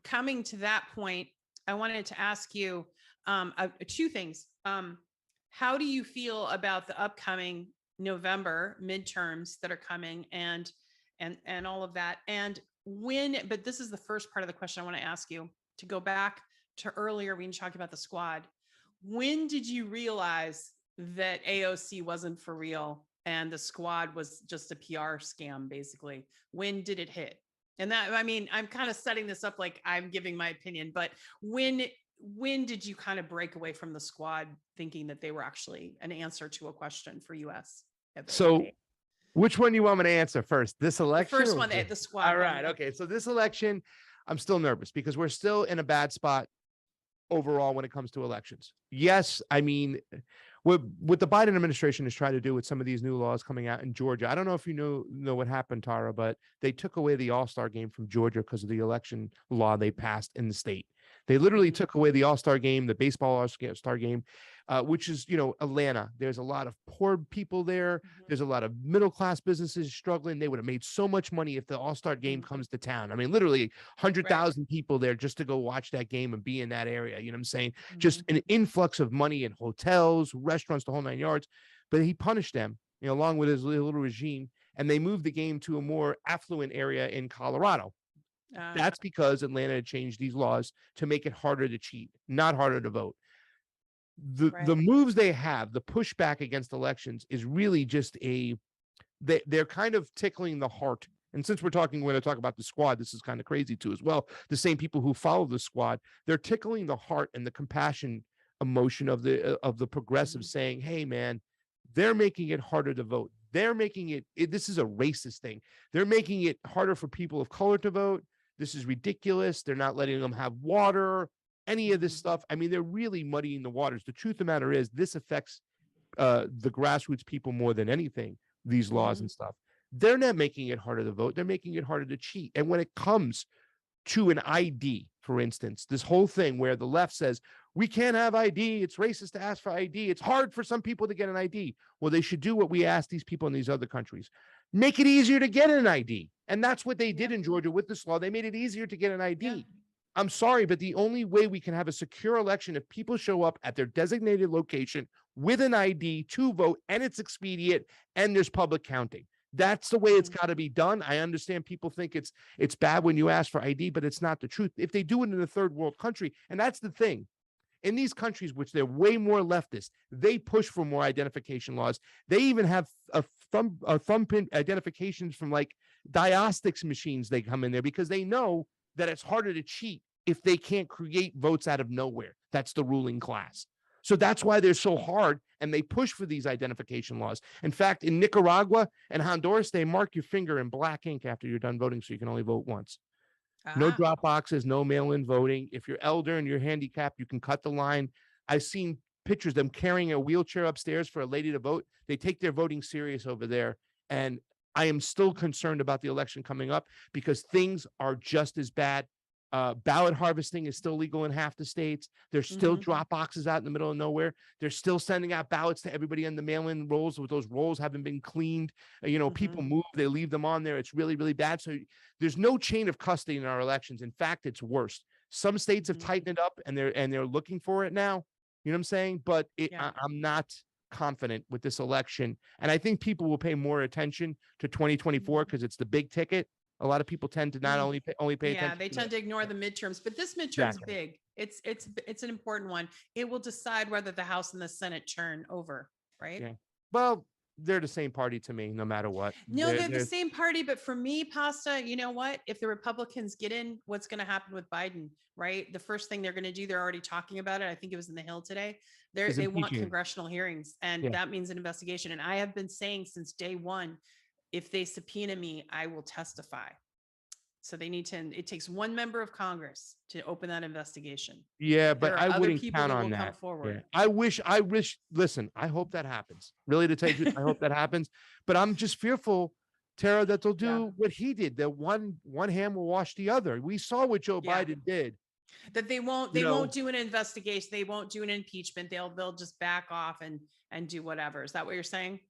coming to that point, I wanted to ask you 2 things. How do you feel about the upcoming November midterms that are coming and all of that? And but this is the first part of the question I want to ask you, to go back to earlier when you talked about the squad. When did you realize that AOC wasn't for real and the squad was just a PR scam, basically? When did it hit? And that, I mean, I'm kind of setting this up like I'm giving my opinion, but when did you kind of break away from the squad thinking that they were actually an answer to a question for US? So which one do you want me to answer first? This election? The first one, the squad. All right. Okay. So this election, I'm still nervous because we're still in a bad spot overall when it comes to elections. Yes, I mean, what the Biden administration is trying to do with some of these new laws coming out in Georgia. I don't know if you know what happened, Tara, but they took away the All-Star game from Georgia because of the election law they passed in the state. They literally took away the All-Star game, the baseball All-Star game, which is, you know, Atlanta. There's a lot of poor people there. There's a lot of middle-class businesses struggling. They would have made so much money if the All-Star game comes to town. I mean, literally 100,000 people there just to go watch that game and be in that area. You know what I'm saying? Just an influx of money in hotels, restaurants, the whole 9 yards. But he punished them, you know, along with his little regime, and they moved the game to a more affluent area in Colorado. That's because Atlanta had changed these laws to make it harder to cheat, not harder to vote. The moves they have, the pushback against elections is really just they're kind of tickling the heart. And since we're going to talk about the squad, this is kind of crazy too as well. The same people who follow the squad, they're tickling the heart and the compassion emotion of the progressives, saying, hey man, they're making it harder to vote. They're making it, this is a racist thing. They're making it harder for people of color to vote. This is ridiculous. They're not letting them have water, any of this stuff. I mean, they're really muddying the waters. The truth of the matter is this affects the grassroots people more than anything, these laws and stuff. They're not making it harder to vote. They're making it harder to cheat. And when it comes to an ID, for instance, this whole thing where the left says, we can't have ID. It's racist to ask for ID. It's hard for some people to get an ID. Well, they should do what we ask these people in these other countries. Make it easier to get an ID. And that's what they did in Georgia with this law. They made it easier to get an ID. I'm sorry, but the only way we can have a secure election if people show up at their designated location with an ID to vote, and it's expedient, and there's public counting. That's the way it's got to be done. I understand people think it's bad when you ask for ID, but it's not the truth. If they do it in a third world country, and that's the thing, in these countries, which they're way more leftist, they push for more identification laws. They even have a thumbprint identifications from like diagnostics machines. They come in there because they know that it's harder to cheat if they can't create votes out of nowhere. That's the ruling class. So that's why they're so hard and they push for these identification laws. In fact, in Nicaragua and Honduras, they mark your finger in black ink after you're done voting, so you can only vote once. No drop boxes, no mail-in voting. If you're elder and you're handicapped, you can cut the line. I've seen pictures of them carrying a wheelchair upstairs for a lady to vote. They take their voting serious over there. And I am still concerned about the election coming up because things are just as bad. Ballot harvesting is still legal in half the states. There's still drop boxes out in the middle of nowhere. They're still sending out ballots to everybody in the mail-in rolls with those rolls haven't been cleaned. You know, people move, they leave them on there. It's really, really bad. So there's no chain of custody in our elections. In fact, it's worse. Some states have tightened it up and they're looking for it now. You know what I'm saying? But I'm not confident with this election. And I think people will pay more attention to 2024 because it's the big ticket. A lot of people tend to not only pay attention. Yeah, they tend to ignore the midterms, but this midterm's big. It's an important one. It will decide whether the House and the Senate turn over, right? Yeah. Well, they're the same party to me, no matter what. No, they're the same party, but for me, Pasta, you know what? If the Republicans get in, what's going to happen with Biden, right? The first thing they're going to do, they're already talking about it. I think it was in the Hill today. They want congressional hearings, and that means an investigation. And I have been saying since day one, if they subpoena me, I will testify. So they need to, it takes one member of Congress to open that investigation. Yeah, but I other wouldn't people count that on will come that. forward. Yeah. I wish, listen, I hope that happens. Really, to tell you, the truth, I hope that happens. But I'm just fearful, Tara, that they'll do what he did. That one hand will wash the other. We saw what Joe Biden did. That they won't do an investigation. They won't do an impeachment. They'll just back off and do whatever. Is that what you're saying?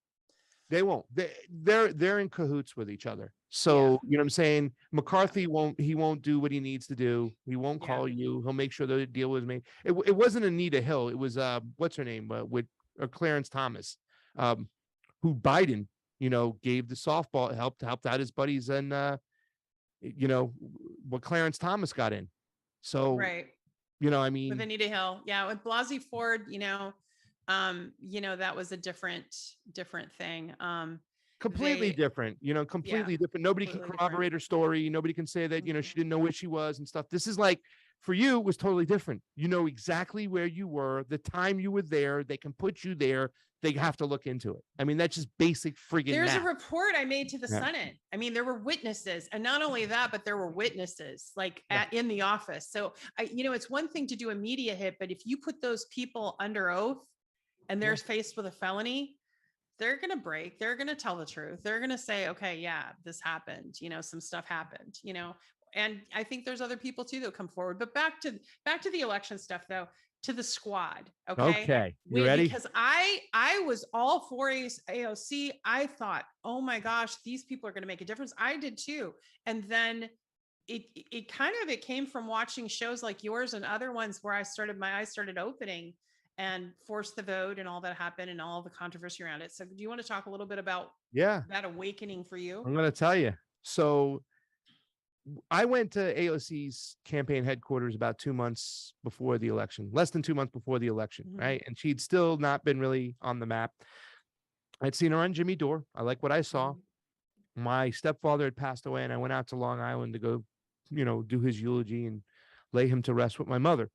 They won't. They're in cahoots with each other. So you know what I'm saying? McCarthy won't do what he needs to do. He won't call you. He'll make sure the deal was made. It wasn't Anita Hill. It was what's her name? With Clarence Thomas, who Biden, gave the softball, helped out his buddies, and what Clarence Thomas got in. So I mean, with Anita Hill, with Blasey Ford, that was a different thing. Completely different, completely different. Nobody can corroborate her story. Nobody can say that, she didn't know where she was and stuff. This is like, for you, it was totally different. You know exactly where you were, the time you were there. They can put you there. They have to look into it. I mean, that's just basic friggin' There's math. a report I made to the Senate. I mean, there were witnesses, and not only that, but there were witnesses in the office. So it's one thing to do a media hit, but if you put those people under oath and they're faced with a felony, they're going to break. They're going to tell the truth. They're going to say, okay, this happened. Some stuff happened, and I think there's other people too that come forward. But back to the election stuff, though, to the squad. Okay. You ready? Because I was all for AOC. I thought, oh my gosh, these people are going to make a difference. I did too. And then it came from watching shows like yours and other ones where my eyes started opening, and Force the Vote and all that happened and all the controversy around it. So do you want to talk a little bit about that awakening for you? I'm going to tell you. So I went to AOC's campaign headquarters about 2 months before the election, less than 2 months before the election, right? And she'd still not been really on the map. I'd seen her on Jimmy Dore. I like what I saw. My stepfather had passed away, and I went out to Long Island to go, do his eulogy and lay him to rest with my mother.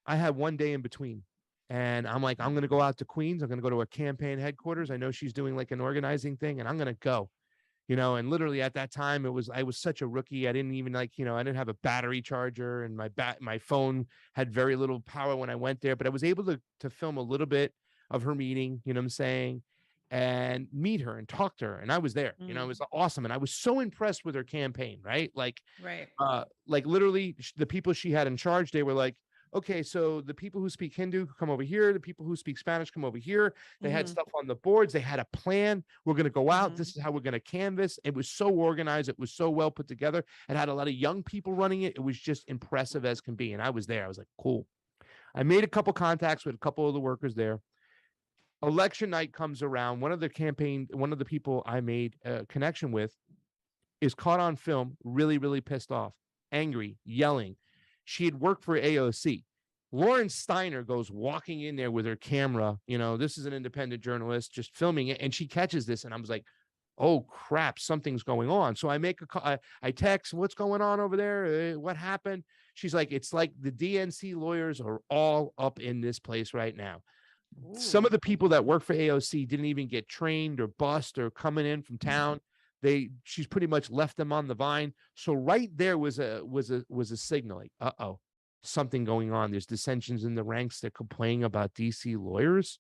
I had one day in between, and I'm like, I'm going to go out to Queens. I'm going to go to a campaign headquarters. I know she's doing like an organizing thing, and I'm going to go, and literally at that time I was such a rookie. I didn't even I didn't have a battery charger, and my phone had very little power when I went there, but I was able to film a little bit of her meeting, you know what I'm saying, and meet her and talk to her. And I was there, it was awesome. And I was so impressed with her campaign, right? Like literally the people she had in charge, they were like, okay, so the people who speak Hindu come over here. The people who speak Spanish come over here. They had stuff on the boards. They had a plan. We're going to go out. This is how we're going to canvas. It was so organized. It was so well put together. It had a lot of young people running it. It was just impressive as can be. And I was there. I was like, cool. I made a couple contacts with a couple of the workers there. Election night comes around. One of the people I made a connection with is caught on film, really, really pissed off, angry, yelling. She had worked for AOC. Lauren Steiner goes walking in there with her camera. This is an independent journalist just filming it. And she catches this. And I was like, oh, crap, something's going on. So I make a call. I text, what's going on over there? What happened? She's like, it's like the DNC lawyers are all up in this place right now. Ooh. Some of the people that work for AOC didn't even get trained or bused or coming in from town. She's pretty much left them on the vine. So right there was a signal, like, uh-oh, something going on. There's dissensions in the ranks. They're complaining about DC lawyers.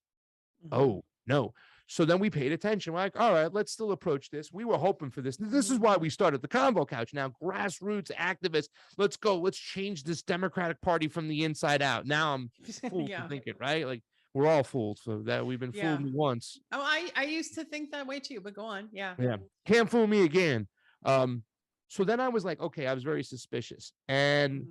Oh no. So then we paid attention. We're like, all right, let's still approach this. We were hoping for this. This is why we started the Convo Couch. Now, grassroots activists, let's go. Let's change this Democratic Party from the inside out. Now I'm fooled to think it, right? Like, we're all fooled for that. We've been fooled once. Oh, I used to think that way too, but go on. Yeah. Can't fool me again. So then I was like, okay, I was very suspicious. And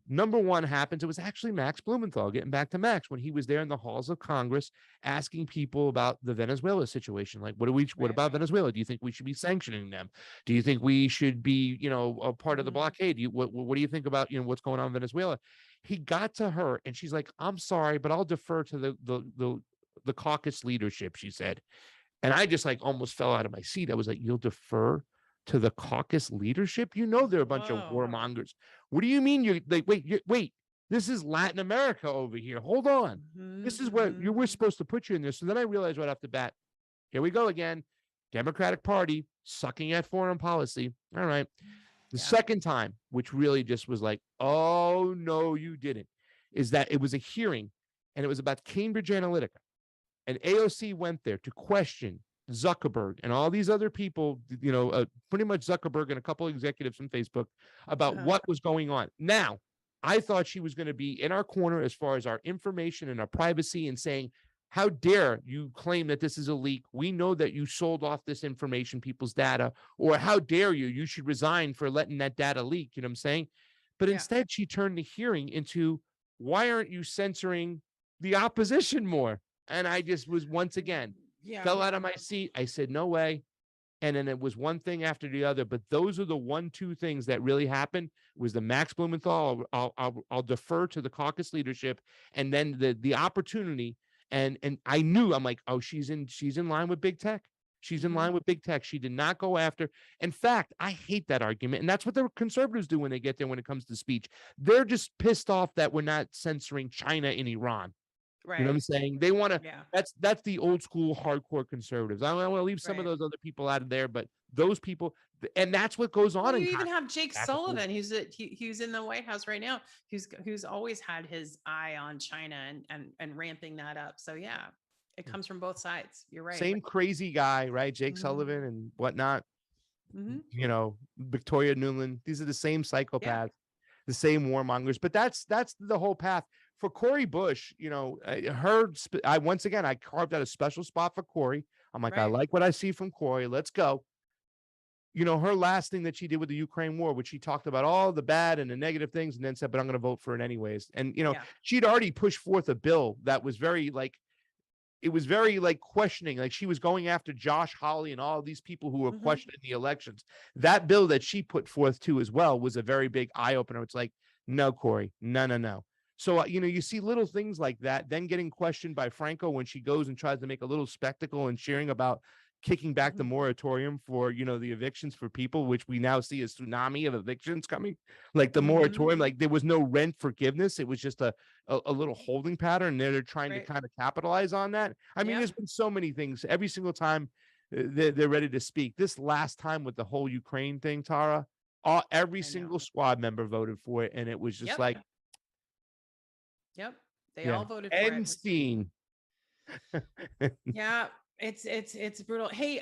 number one happens. It was actually Max Blumenthal, getting back to Max, when he was there in the halls of Congress asking people about the Venezuela situation. Like, what about Venezuela? Do you think we should be sanctioning them? Do you think we should be, a part of the blockade? What do you think about, what's going on in Venezuela? He got to her and she's like, I'm sorry, but I'll defer to the caucus leadership, she said. And I just like almost fell out of my seat. I was like, you'll defer to the caucus leadership? They're a bunch of warmongers. What do you mean? You're like, wait, this is Latin America over here. Hold on. This is where we're supposed to put you in there. So then I realized right off the bat, here we go again. Democratic Party sucking at foreign policy. All right. The second time, which really just was like, oh, no, you didn't, is that it was a hearing and it was about Cambridge Analytica. And AOC went there to question Zuckerberg and all these other people, pretty much Zuckerberg and a couple of executives from Facebook about what was going on. Now, I thought she was going to be in our corner as far as our information and our privacy and saying, how dare you claim that this is a leak? We know that you sold off this information, people's data, or how dare you should resign for letting that data leak. You know what I'm saying? But instead, she turned the hearing into, why aren't you censoring the opposition more? And I just was once again, fell out of my seat. I said, no way. And then it was one thing after the other. But those are the 1-2 things that really happened. It was the Max Blumenthal. I'll defer to the caucus leadership. And then the opportunity. And I knew, I'm like, oh, she's in line with big tech. She's in line with big tech. She did not go after. In fact, I hate that argument. And that's what the conservatives do when they get there when it comes to speech. They're just pissed off that we're not censoring China and Iran. Right. You know what I'm saying? They want to, that's the old school hardcore conservatives. I want to leave some of those other people out of there, but those people, and that's what goes on. Well, you even have Jake Sullivan, who's in the White House right now, who's always had his eye on China and ramping that up. So it comes from both sides. You're right. Same crazy guy, right? Jake Sullivan and whatnot. Victoria Nuland. These are the same psychopaths, the same warmongers. But that's the whole path. For Cori Bush, I carved out a special spot for Cori. I'm like, I like what I see from Cori. Let's go. Her last thing that she did with the Ukraine war, which she talked about all the bad and the negative things and then said, but I'm going to vote for it anyways. And, she'd already pushed forth a bill that was very questioning, like she was going after Josh Hawley and all these people who were questioning the elections. That bill that she put forth too as well was a very big eye opener. It's like, no, Cori, no. So, you see little things like that, then getting questioned by Franco when she goes and tries to make a little spectacle and sharing about kicking back the moratorium for, the evictions for people, which we now see a tsunami of evictions coming. Like the moratorium, like there was no rent forgiveness. It was just a little holding pattern. And they're trying to kind of capitalize on that. I mean, there's been so many things every single time they're ready to speak. This last time with the whole Ukraine thing, Tara, every single squad member voted for it. And it was just like, they all voted for end scene. It's brutal. Hey,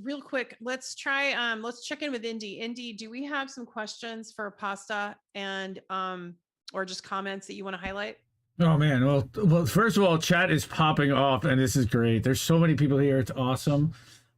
real quick, let's check in with Indy. Indy, do we have some questions for Pasta and or just comments that you want to highlight? Oh man, well, first of all, chat is popping off, and this is great. There's so many people here. It's awesome.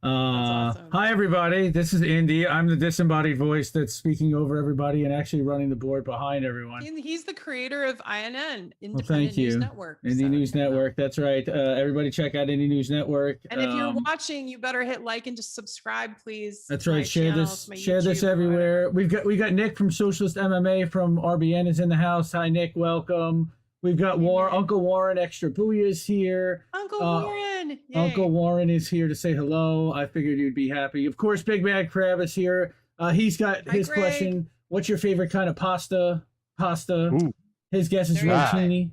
Awesome. Hi everybody, this is Indy. I'm the disembodied voice that's speaking over everybody and actually running the board behind everyone. He's the creator of INN, Independent News Network. Indie News Network, that's right. Everybody check out Indie News Network. And if you're watching, you better hit like and just subscribe, please. That's right. Share this everywhere. We got Nick from Socialist MMA from RBN is in the house. Hi Nick, welcome. We've got Uncle Warren Extra Booyah is here. Uncle Warren. Yay. Uncle Warren is here to say hello. I figured you'd be happy. Of course, Big Bad Crab is here. He's got his question. What's your favorite kind of pasta? Ooh. His guess is rotini.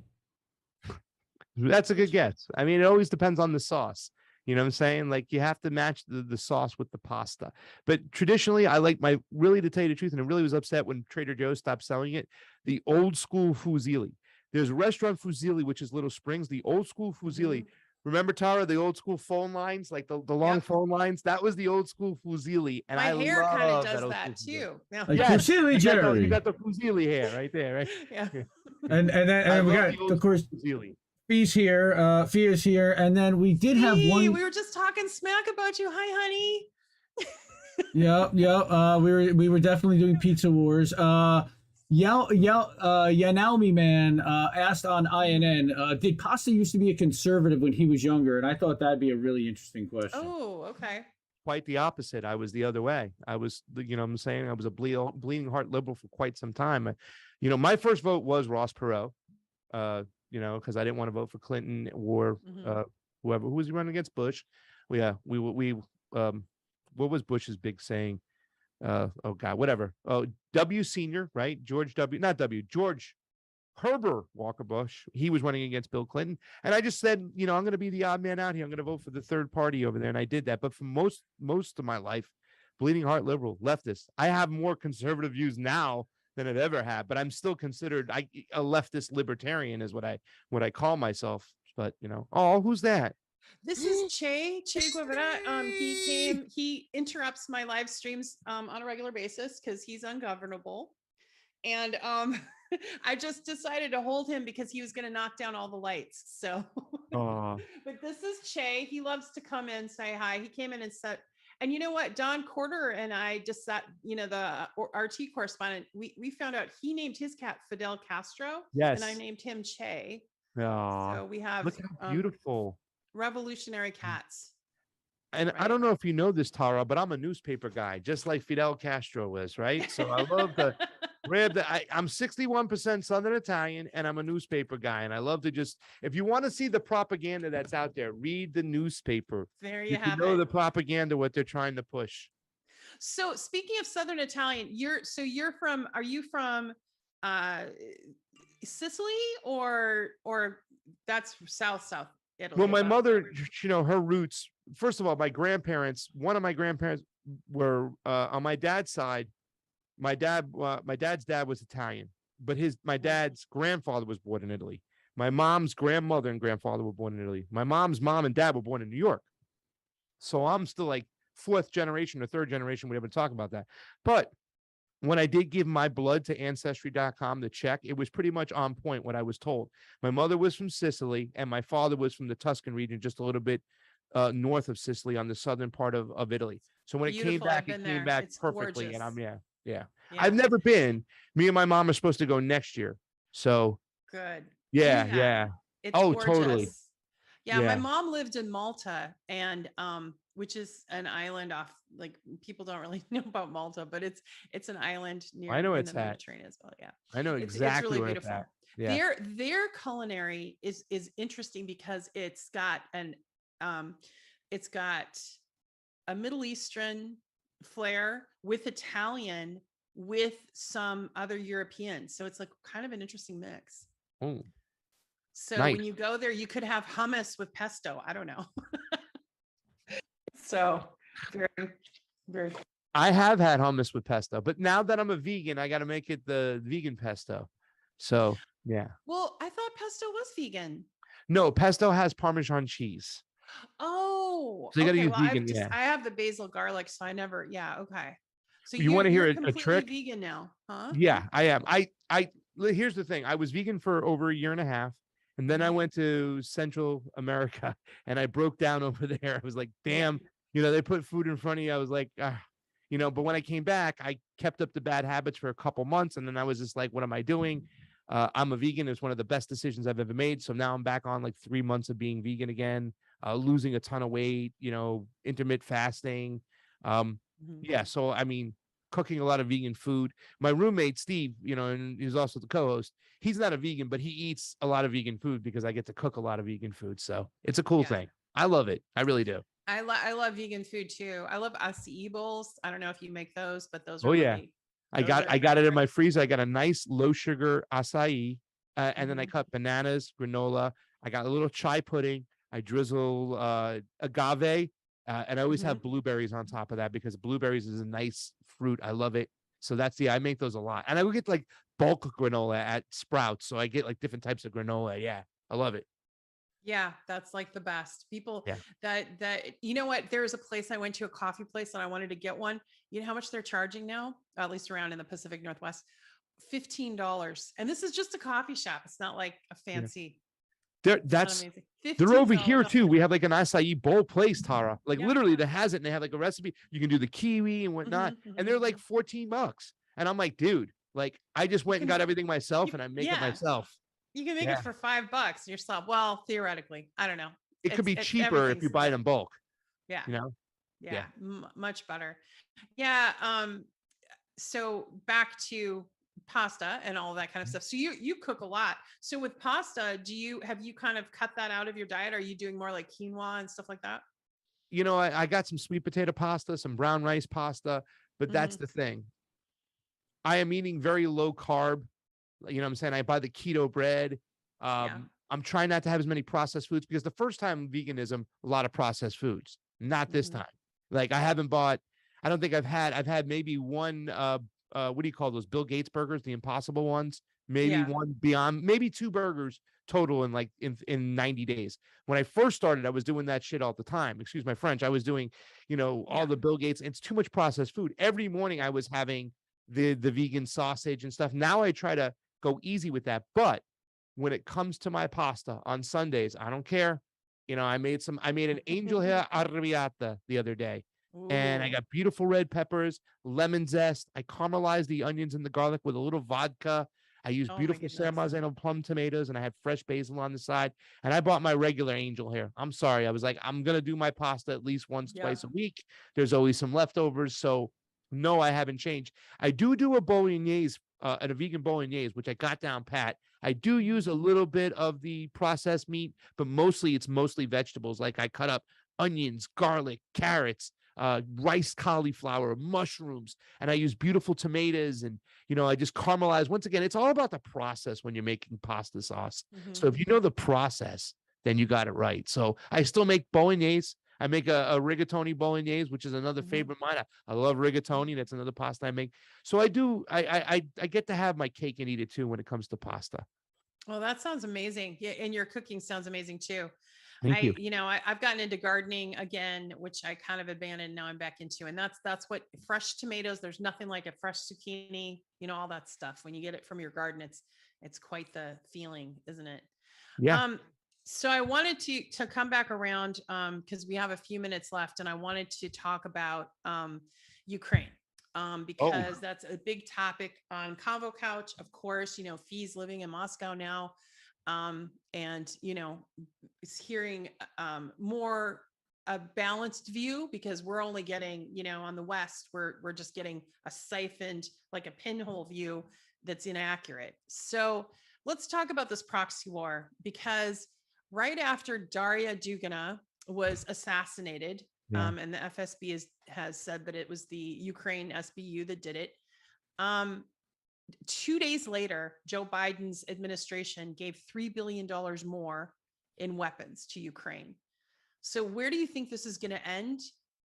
That's a good guess. I mean, it always depends on the sauce. You know what I'm saying? Like you have to match the sauce with the pasta. But traditionally, I like really to tell you the truth, and I really was upset when Trader Joe's stopped selling it, the old school fusilli. There's Restaurant Fusilli, which is Little Springs. The old school Fusilli. Remember, Tara, the old school phone lines, like the long phone lines? That was the old school Fusilli. And my hair kind of does that too. Yeah. Like Fusilli Jerry. You got the Fusilli hair right there, right? Yeah. And then we got, of course, Fusilli. Fee's here. Fee is here. And then we did have one. We were just talking smack about you. Hi, honey. Yeah. We were definitely doing Pizza Wars. Yanalmi man asked on INN, did Pasta used to be a conservative when he was younger? And I thought that'd be a really interesting question. Oh, okay. Quite the opposite. I was the other way. I was, I'm saying I was a bleeding heart liberal for quite some time. My first vote was Ross Perot, because I didn't want to vote for Clinton or who was he running against? Bush. What was Bush's big saying? Oh God, whatever. Oh, W Senior, right? George Herbert Walker Bush. He was running against Bill Clinton. And I just said, I'm going to be the odd man out here. I'm going to vote for the third party over there. And I did that. But for most of my life, bleeding heart liberal, leftist. I have more conservative views now than I've ever had, but I'm still considered a leftist libertarian is what I call myself. But, who's that? This is Che Guevara. He interrupts my live streams on a regular basis because he's ungovernable. And I just decided to hold him because he was going to knock down all the lights. So, but this is Che. He loves to come in, say hi. He came in and said, and you know what? Don Corder and I just sat, the RT correspondent, we found out he named his cat Fidel Castro. Yes. And I named him Che. Oh, so we have look how beautiful. Revolutionary cats. And right. I don't know if you know this, Tara, but I'm a newspaper guy, just like Fidel Castro was, right? So I love to grab I'm 61% Southern Italian, and I'm a newspaper guy. And I love to if you want to see the propaganda that's out there, read the newspaper. There you have the propaganda, what they're trying to push. So speaking of Southern Italian, are you from Sicily or that's South Italy? Well, my mother, her roots, first of all, one of my grandparents were on my dad's side. My dad's dad was Italian, but my dad's grandfather was born in Italy. My mom's grandmother and grandfather were born in Italy. My mom's mom and dad were born in New York. So I'm still like fourth generation or third generation, whatever, talking about that. But when I did give my blood to Ancestry.com to check, it was pretty much on point what I was told. My mother was from Sicily, and my father was from the Tuscan region, just a little bit north of Sicily on the southern part of Italy. So when it came back it's perfectly. Gorgeous. And yeah. I've never been. Me and my mom are supposed to go next year. So good. Yeah. It's gorgeous. Totally. Yeah, my mom lived in Malta, and which is an island off, like, people don't really know about Malta, but it's an island near the Mediterranean as well. Yeah, I know exactly. It's really beautiful. Yeah. Their culinary is interesting because it's got a Middle Eastern flair with Italian with some other European. So it's like kind of an interesting mix. Oh. So nice. When you go there, you could have hummus with pesto. I don't know. So very, very cool. I have had hummus with pesto, but now that I'm a vegan, I got to make it the vegan pesto. So yeah. Well, I thought pesto was vegan. No, pesto has Parmesan cheese. Oh, so you got to use vegan. I have the basil garlic, so I never. Yeah, okay. So you want to hear a trick? Vegan now, huh? Yeah, I am. Here's the thing. I was vegan for over a year and a half. And then I went to Central America and I broke down over there. I was like, damn, they put food in front of you. I was like, but when I came back, I kept up the bad habits for a couple months. And then I was just like, what am I doing? I'm a vegan. It's one of the best decisions I've ever made. So now I'm back on like 3 months of being vegan again, losing a ton of weight, intermittent fasting. Yeah. So, I mean, cooking a lot of vegan food. My roommate, Steve, and he's also the co-host. He's not a vegan, but he eats a lot of vegan food because I get to cook a lot of vegan food. So it's a cool thing. I love it. I really do. I love vegan food too. I love acai bowls. I don't know if you make those, but those are I got it in my freezer. I got a nice low sugar acai, and then I cut bananas, granola. I got a little chai pudding. I drizzle agave, and I always have blueberries on top of that because blueberries is a nice fruit. I love it. So I make those a lot. And I would get like bulk granola at Sprouts. So I get like different types of granola. Yeah. I love it. Yeah. That's like the best. People that you know what? There was a place I went to, a coffee place, and I wanted to get one. You know how much they're charging now? At least around in the Pacific Northwest, $15. And this is just a coffee shop. It's not like a fancy. They're over here too. We have like an acai bowl place, Tara. Like literally that has it, and they have like a recipe. You can do the kiwi and whatnot, and they're like $14. And I'm like, dude, Like I just went and got everything myself and I make it yeah, myself. you can make it for $5 yourself. Well, theoretically, I don't know. It could be cheaper if you buy it in bulk. Yeah. You know? Yeah. Much better. Yeah. So back to pasta and all that kind of stuff. So you cook a lot. So with pasta, have you kind of cut that out of your diet? Are you doing more like quinoa and stuff like that? You know, I got some sweet potato pasta, some brown rice pasta, but that's the thing. I am eating very low carb. You know what I'm saying? I buy the keto bread. I'm trying not to have as many processed foods because the first time veganism, a lot of processed foods, not this time. Like I don't think I've had maybe one, what do you call those? Bill Gates burgers, the impossible ones, maybe one Beyond, maybe 2 burgers total in 90 days. When I first started, I was doing that shit all the time. Excuse my French. I was doing, all the Bill Gates. It's too much processed food. Every morning I was having the vegan sausage and stuff. Now I try to go easy with that. But when it comes to my pasta on Sundays, I don't care. I made an angel hair arrabbiata the other day. And I got beautiful red peppers, lemon zest. I caramelized the onions and the garlic with a little vodka. I used beautiful San Marzano plum tomatoes, and I had fresh basil on the side. And I bought my regular angel hair. I'm sorry. I was like, I'm going to do my pasta at least once, twice a week. There's always some leftovers. So no, I haven't changed. I do a bolognese, a vegan bolognese, which I got down pat. I do use a little bit of the processed meat, but it's mostly vegetables. Like I cut up onions, garlic, carrots, rice, cauliflower, mushrooms, and I use beautiful tomatoes, and I just caramelize. Once again, it's all about the process when you're making pasta sauce. So if you know the process, then you got it right. So I still make bolognese. I make a rigatoni bolognese, which is another favorite of mine. I love rigatoni. That's another pasta I make. So I get to have my cake and eat it too when it comes to pasta. Well, that sounds amazing. Yeah, and your cooking sounds amazing too. Thank you. I've gotten into gardening again, which I kind of abandoned. Now I'm back into, and that's what fresh tomatoes. There's nothing like a fresh zucchini, all that stuff. When you get it from your garden, it's quite the feeling, isn't it? Yeah. So I wanted to come back around because we have a few minutes left, and I wanted to talk about Ukraine because that's a big topic on Convo Couch. Of course, Fee's living in Moscow now. And is hearing more a balanced view because we're only getting, on the West, we're just getting a siphoned, like a pinhole view that's inaccurate. So let's talk about this proxy war, because right after Daria Dugina was assassinated, and the FSB has said that it was the Ukraine SBU that did it. 2 days later, Joe Biden's administration gave $3 billion more in weapons to Ukraine. So where do you think this is going to end?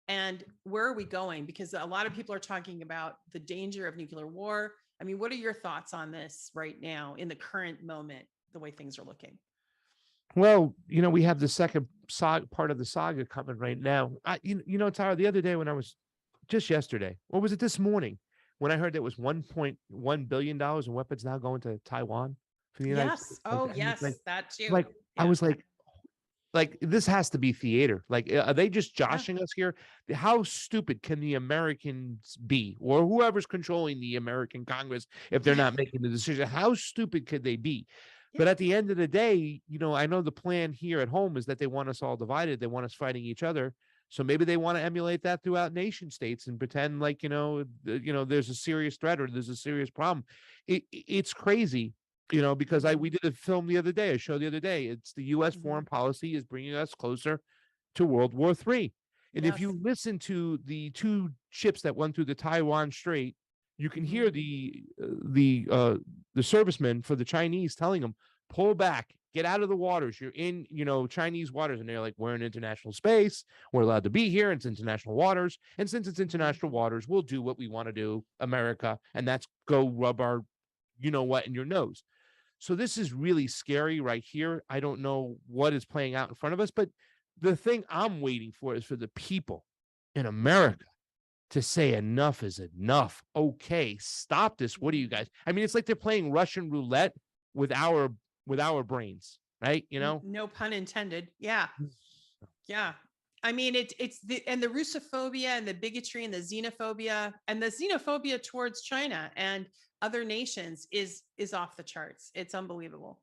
And where are we going? Because a lot of people are talking about the danger of nuclear war. I mean, what are your thoughts on this right now in the current moment, the way things are looking? Well, we have the second part of the saga coming right now. Tara, the other day when I was just yesterday, or was it this morning? When I heard that was $1.1 billion in weapons now going to Taiwan for the United States. Yes. That too. I was like, this has to be theater. Like, are they just joshing us here? How stupid can the Americans be, or whoever's controlling the American Congress, if they're not making the decision? How stupid could they be? But at the end of the day, I know the plan here at home is that they want us all divided. They want us fighting each other. So maybe they want to emulate that throughout nation states and pretend like, there's a serious threat or there's a serious problem. It's crazy, because we did a film the other day, a show the other day. It's the U.S. foreign policy is bringing us closer to World War III. And if you listen to the 2 ships that went through the Taiwan Strait, you can hear the servicemen for the Chinese telling them, pull back. Get out of the waters. You're in, Chinese waters. And they're like, we're in international space. We're allowed to be here. It's international waters. And since it's international waters, we'll do what we want to do, America. And that's go rub our, what in your nose. So this is really scary right here. I don't know what is playing out in front of us. But the thing I'm waiting for is for the people in America to say enough is enough. Okay, stop this. What are you guys? I mean, it's like they're playing Russian roulette with our brains, right? No pun intended. Yeah. I mean, it's the Russophobia and the bigotry and the xenophobia towards China. And other nations is off the charts. It's unbelievable.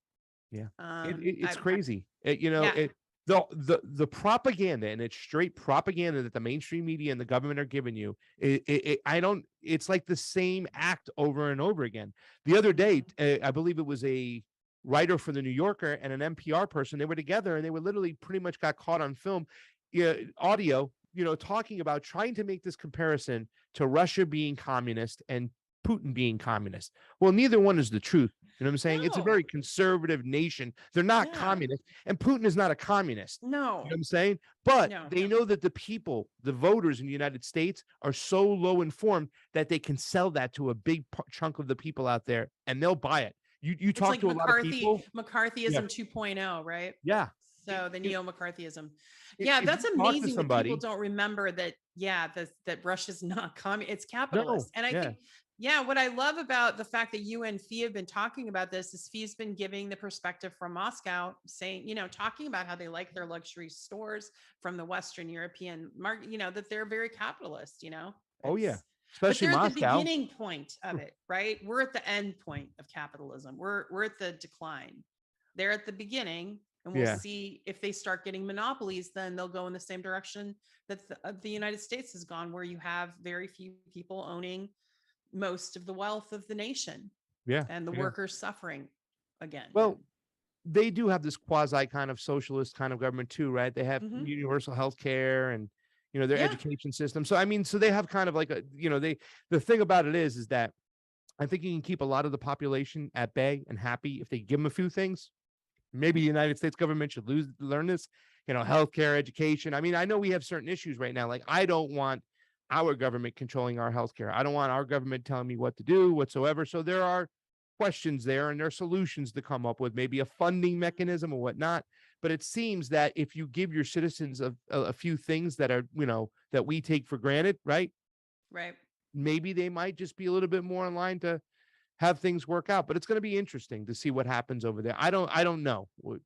Yeah, I- it's crazy. Yeah. The propaganda, and it's straight propaganda that the mainstream media and the government are giving you. It's like the same act over and over again. The other day, I believe it was a writer for the New Yorker and an NPR person. They were together and they were literally pretty much got caught on film, audio, talking about trying to make this comparison to Russia being communist and Putin being communist. Well, neither one is the truth. You know what I'm saying? It's a No. very conservative nation. They're not Yeah. communist, and Putin is not a communist. No. You know what I'm saying? But No, they know that the people, the voters in the United States, are so low informed that they can sell that to a big chunk of the people out there, and they'll buy it. You It's talk like to a lot of people. McCarthyism 2.0, right? Yeah. So the neo-McCarthyism. If Yeah, you that's talk to amazing that somebody- people don't remember that. Yeah, that Russia's not communist; it's capitalist. And I yeah. think, yeah, what I love about the fact that you and Fee have been talking about this is Fee's been giving the perspective from Moscow, saying, talking about how they like their luxury stores from the Western European market, that they're very capitalist. Oh yeah, It's- especially but they're Moscow. at the beginning point of it, right? We're at the end point of capitalism. We're at the decline. They're at the beginning, and we'll Yeah. see if they start getting monopolies. Then they'll go in the same direction that the United States has gone, where you have very few people owning most of the wealth of the nation, Yeah, and the yeah. workers suffering again. Well, they do have this quasi kind of socialist kind of government too, right? They have Mhm. universal health care and their Yeah. education system. So I mean, so they have kind of like the thing about it is that I think you can keep a lot of the population at bay and happy if they give them a few things. Maybe the United States government should learn this, healthcare, education. I mean, I know we have certain issues right now. Like, I don't want our government controlling our healthcare. I don't want our government telling me what to do whatsoever. So there are questions there, and there are solutions to come up with, maybe a funding mechanism or whatnot. But it seems that if you give your citizens a few things that are, that we take for granted, right? Right. Maybe they might just be a little bit more in line to have things work out. But it's going to be interesting to see what happens over there. I don't know. It's going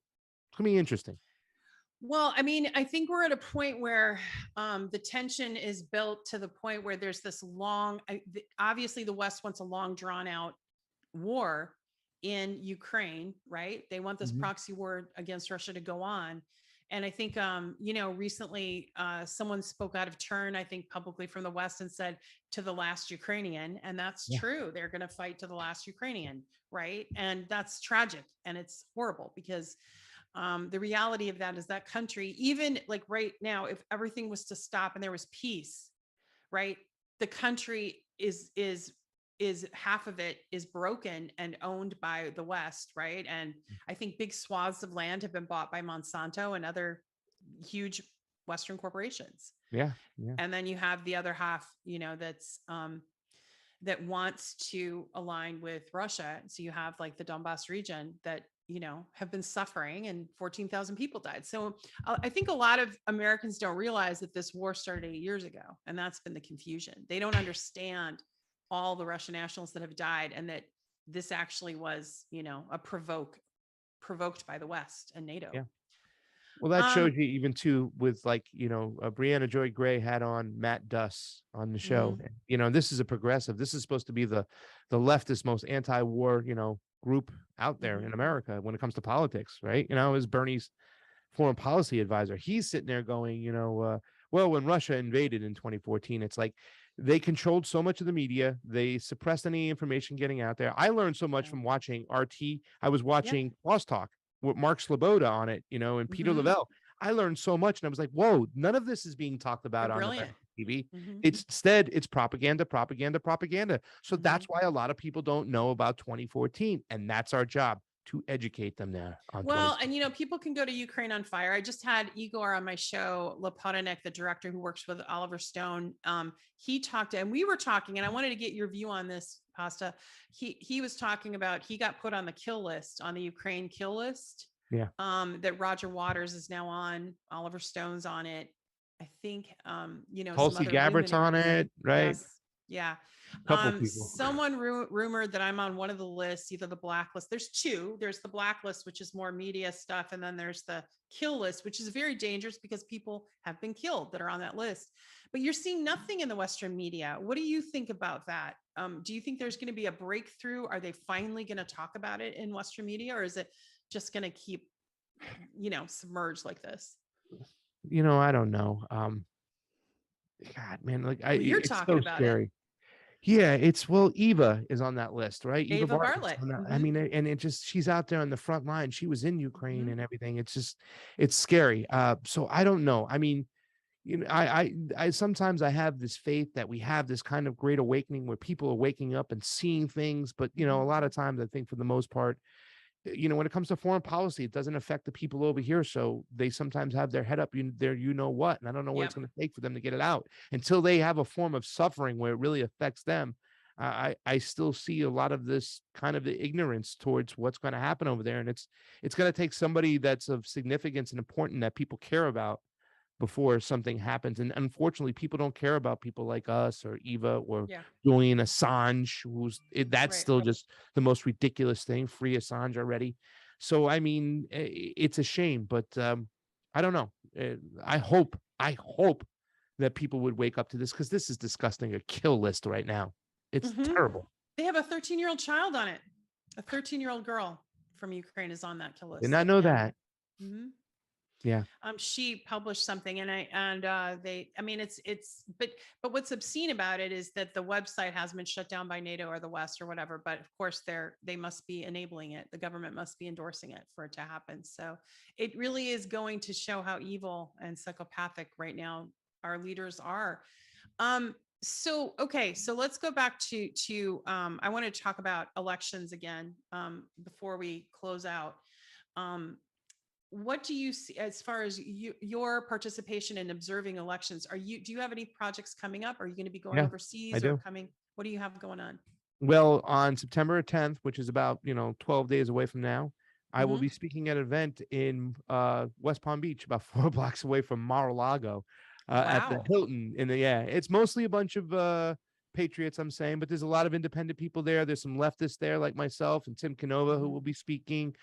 to be interesting. Well, I mean, I think we're at a point where the tension is built to the point where there's this obviously the West wants a long drawn out war in Ukraine, right? They want this proxy war against Russia to go on. And I think, recently someone spoke out of turn, I think publicly from the West, and said to the last Ukrainian. And that's true. They're going to fight to the last Ukrainian, right? And that's tragic. And it's horrible because the reality of that is that country, even like right now, if everything was to stop and there was peace, right? The country is half of it is broken and owned by the West, right? And I think big swaths of land have been bought by Monsanto and other huge Western corporations. Yeah. And then you have the other half, that's that wants to align with Russia. So you have like the Donbass region that have been suffering, and 14,000 people died. So I think a lot of Americans don't realize that this war started 8 years ago, and that's been the confusion. They don't understand all the Russian nationals that have died, and that this actually was, a provoked by the West and NATO. Yeah. Well, that shows you even too with like, Brianna Joy Gray had on Matt Duss on the show. This is a progressive. This is supposed to be the leftist, most anti-war, group out there in America when it comes to politics, right? Is Bernie's foreign policy advisor. He's sitting there going, well, when Russia invaded in 2014, it's like they controlled so much of the media. They suppressed any information getting out there. I learned so much from watching RT. I was watching Crosstalk with Mark Sloboda on it, and Peter Lavelle. I learned so much, and I was like, whoa, none of this is being talked about on TV. Instead, it's propaganda. So that's why a lot of people don't know about 2014, and that's our job, to educate them there. Well, and people can go to Ukraine on Fire. I just had Igor on my show, Lepotinek, the director who works with Oliver Stone. He talked, and we were talking, and I wanted to get your view on this, Pasta. He was talking about, he got put on the kill list, on the Ukraine kill list. Yeah. That Roger Waters is now on. Oliver Stone's on it. I think, Tulsi Gabbard's on it, right? Yes. Yeah. Couple people. Someone rumored that I'm on one of the lists, either the blacklist. There's two. There's the blacklist, which is more media stuff. And then there's the kill list, which is very dangerous because people have been killed that are on that list. But you're seeing nothing in the Western media. What do you think about that? do you think there's going to be a breakthrough? Are they finally going to talk about it in Western media, or is it just going to keep, submerged like this? I don't know. God, man, like Well, you're it's talking so about it. scary. Yeah, Eva is on that list, right? Eva Bartlett's Bartlett. on that. I Mhm. mean, and it just she's out there on the front line. She was in Ukraine Mhm. and everything. It's scary. So I don't know. I mean, I sometimes I have this faith that we have this kind of great awakening where people are waking up and seeing things, but a Mhm. lot of times I think for the most part, when it comes to foreign policy, it doesn't affect the people over here. So they sometimes have their head up there, what, and I don't know what it's Yep. going to take for them to get it out until they have a form of suffering where it really affects them. I still see a lot of this kind of ignorance towards what's going to happen over there, and it's going to take somebody that's of significance and important that people care about before something happens. And unfortunately, people don't care about people like us or Eva or Yeah. Julian Assange, that's Right. still just the most ridiculous thing. Free Assange already. So I mean, it's a shame, but I don't know. I hope that people would wake up to this, because this is disgusting. A kill list right now. It's Mhm. terrible. They have a 13-year-old child on it. A 13-year-old girl from Ukraine is on that kill list. Did not know that. Mhm. Yeah. She published something, but what's obscene about it is that the website has been shut down by NATO or the West or whatever. But of course, they must be enabling it. The government must be endorsing it for it to happen. So it really is going to show how evil and psychopathic right now our leaders are. So let's go back to I want to talk about elections again before we close out. What do you see as far as your participation in observing elections? Do you have any projects coming up? Are you going to be going Yeah, I overseas or do. coming? What do you have going on? Well, on September 10th, which is about 12 days away from now, I will Mhm. be speaking at an event in West Palm Beach, about 4 blocks away from Mar-a-Lago, at the Wow. Hilton. It's mostly a bunch of patriots, I'm saying, but there's a lot of independent people there. There's some leftists there, like myself and Tim Canova, who Mhm. will be speaking.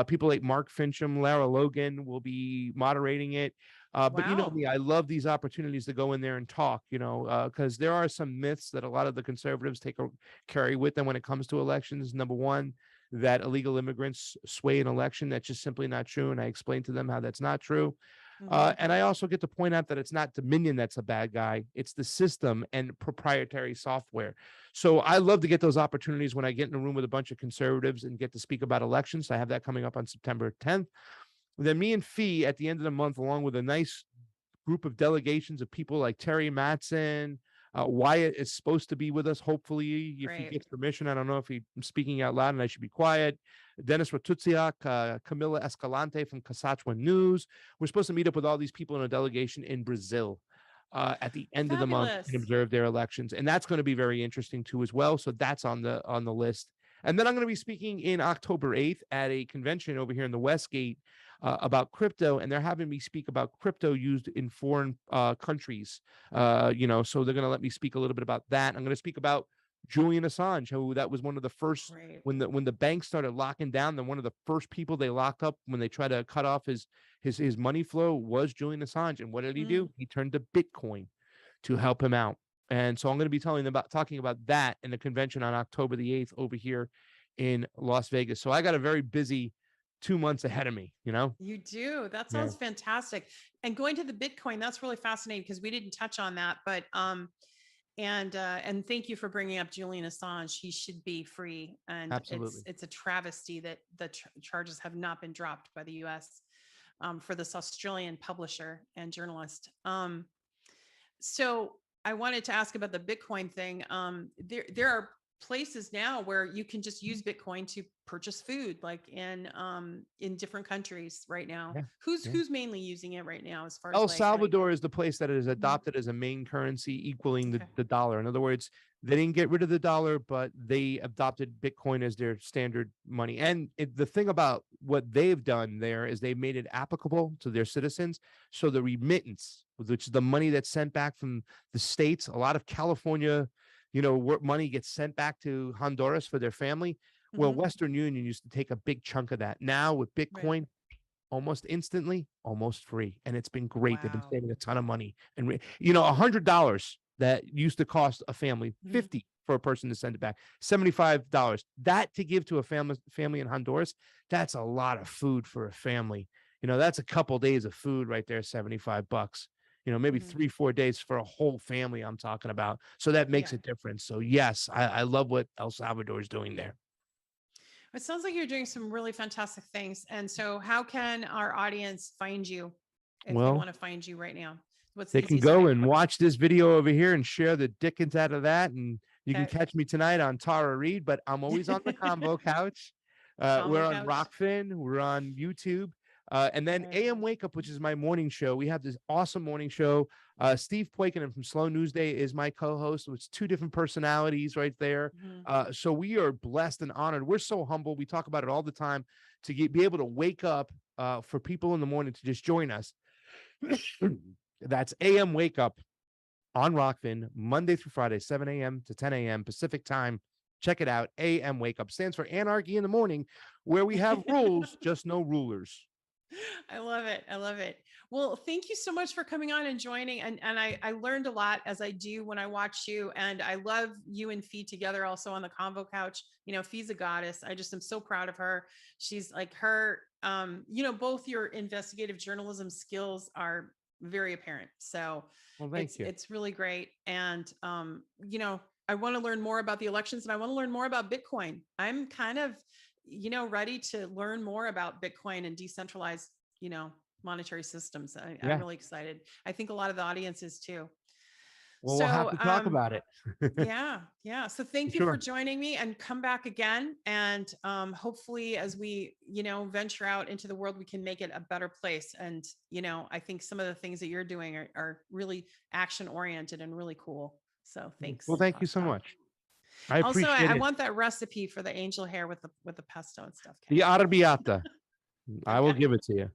People like Mark Fincham, Lara Logan will be moderating it. But you know Wow. me, I love these opportunities to go in there and talk, because there are some myths that a lot of the conservatives carry with them when it comes to elections. Number one, that illegal immigrants sway an election. That's just simply not true. And I explained to them how that's not true. Mhm. And I also get to point out that it's not Dominion that's a bad guy. It's the system and proprietary software. So I love to get those opportunities when I get in a room with a bunch of conservatives and get to speak about elections. So I have that coming up on September 10th. Then me and Fee at the end of the month, along with a nice group of delegations of people like Terry Matson. Wyatt is supposed to be with us, hopefully, if he Great. gets permission. I don't know if he's speaking out loud and I should be quiet. Dennis Ratutsiak, Camilla Escalante from Kasachwa News. We're supposed to meet up with all these people in a delegation in Brazil at the end of the month and Fabulous. observe their elections. And that's going to be very interesting too as well. So that's on the list. And then I'm going to be speaking in October 8th at a convention over here in the Westgate about crypto, and they're having me speak about crypto used in foreign countries. So they're going to let me speak a little bit about that. I'm going to speak about Julian Assange, who that was one of the first Great. when the banks started locking down. Then one of the first people they locked up when they tried to cut off his money flow was Julian Assange. And what did he do? He turned to Bitcoin to help him out. And so I'm going to be talking about that in the convention on October the 8th over here in Las Vegas. So I got a very busy 2 months ahead of me, You do. That Yeah. sounds fantastic. And going to the Bitcoin, that's really fascinating because we didn't touch on that. But and thank you for bringing up Julian Assange. He should be free, and Absolutely. it's a travesty that the charges have not been dropped by the U.S. For this Australian publisher and journalist. So I wanted to ask about the Bitcoin thing. There are places now where you can just use Bitcoin to purchase food, like in different countries right now. Yeah, Who's yeah. who's mainly using it right now as far El as like how to- Salvador is the place that is adopted as a main currency, equaling Okay. the dollar. In other words, they didn't get rid of the dollar, but they adopted Bitcoin as their standard money. And the thing about what they've done there is they've made it applicable to their citizens. So the remittance, which is the money that's sent back from the states, a lot of California, money gets sent back to Honduras for their family. Well, Mhm. Western Union used to take a big chunk of that. Now with Right. Bitcoin, almost instantly, almost free. And it's been great. They've been Wow. saving a ton of money. And $100 that used to cost a family Mhm. 50 for a person to send it back. $75. That to give to a family in Honduras, that's a lot of food for a family. That's a couple days of food right there, $75. Maybe 3-4 days for a whole family I'm talking about. So that makes a difference. So yes, I love what El Salvador is doing there. It sounds like you're doing some really fantastic things. And so how can our audience find you if they want to find you right now? What's they the can easiest go way? and watch this video over here and share the dickens out of that. And you can catch me tonight on Tara Reade, but I'm always on the Convo couch. We're on Rockfin. We're on YouTube. And then AM Wake Up, which is my morning show. We have this awesome morning show. Steve Poikonen from Slow News Day is my co-host. It's 2 different personalities right there. So we are blessed and honored. We're so humble. We talk about it all the time to be able to wake up for people in the morning to just join us. That's AM Wake Up on Rockfin, Monday through Friday, 7 a.m. to 10 a.m. Pacific time. Check it out. AM Wake Up stands for Anarchy in the Morning, where we have rules, just no rulers. I love it. I love it. Well, thank you so much for coming on and joining. And I learned a lot, as I do when I watch you. And I love you and Fee together also on the Convo couch. Fee's a goddess. I just am so proud of her. She's like her, both your investigative journalism skills are very apparent. So it's really great. And, I want to learn more about the elections, and I want to learn more about Bitcoin. I'm kind of, ready to learn more about Bitcoin and decentralized, monetary systems. I'm really excited. I think a lot of the audience is too. Well, we'll have to talk about it. Yeah. So thank you for joining me, and come back again. And hopefully as we, venture out into the world, we can make it a better place. And, I think some of the things that you're doing are really action oriented and really cool. So thanks. Well, thank you so much. I appreciate it. I want that recipe for the angel hair with the pesto and stuff. The arrabbiata. I will give it to you.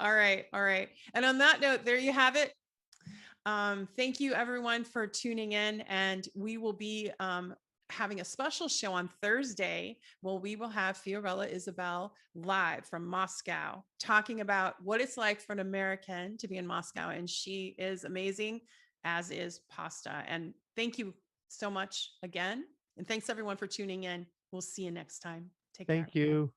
All right. And on that note, there you have it. Thank you everyone for tuning in, and we will be having a special show on Thursday. Well, we will have Fiorella Isabel live from Moscow, talking about what it's like for an American to be in Moscow. And she is amazing, as is Pasta. And thank you so much again. And thanks everyone for tuning in. We'll see you next time. Take care. Thank you.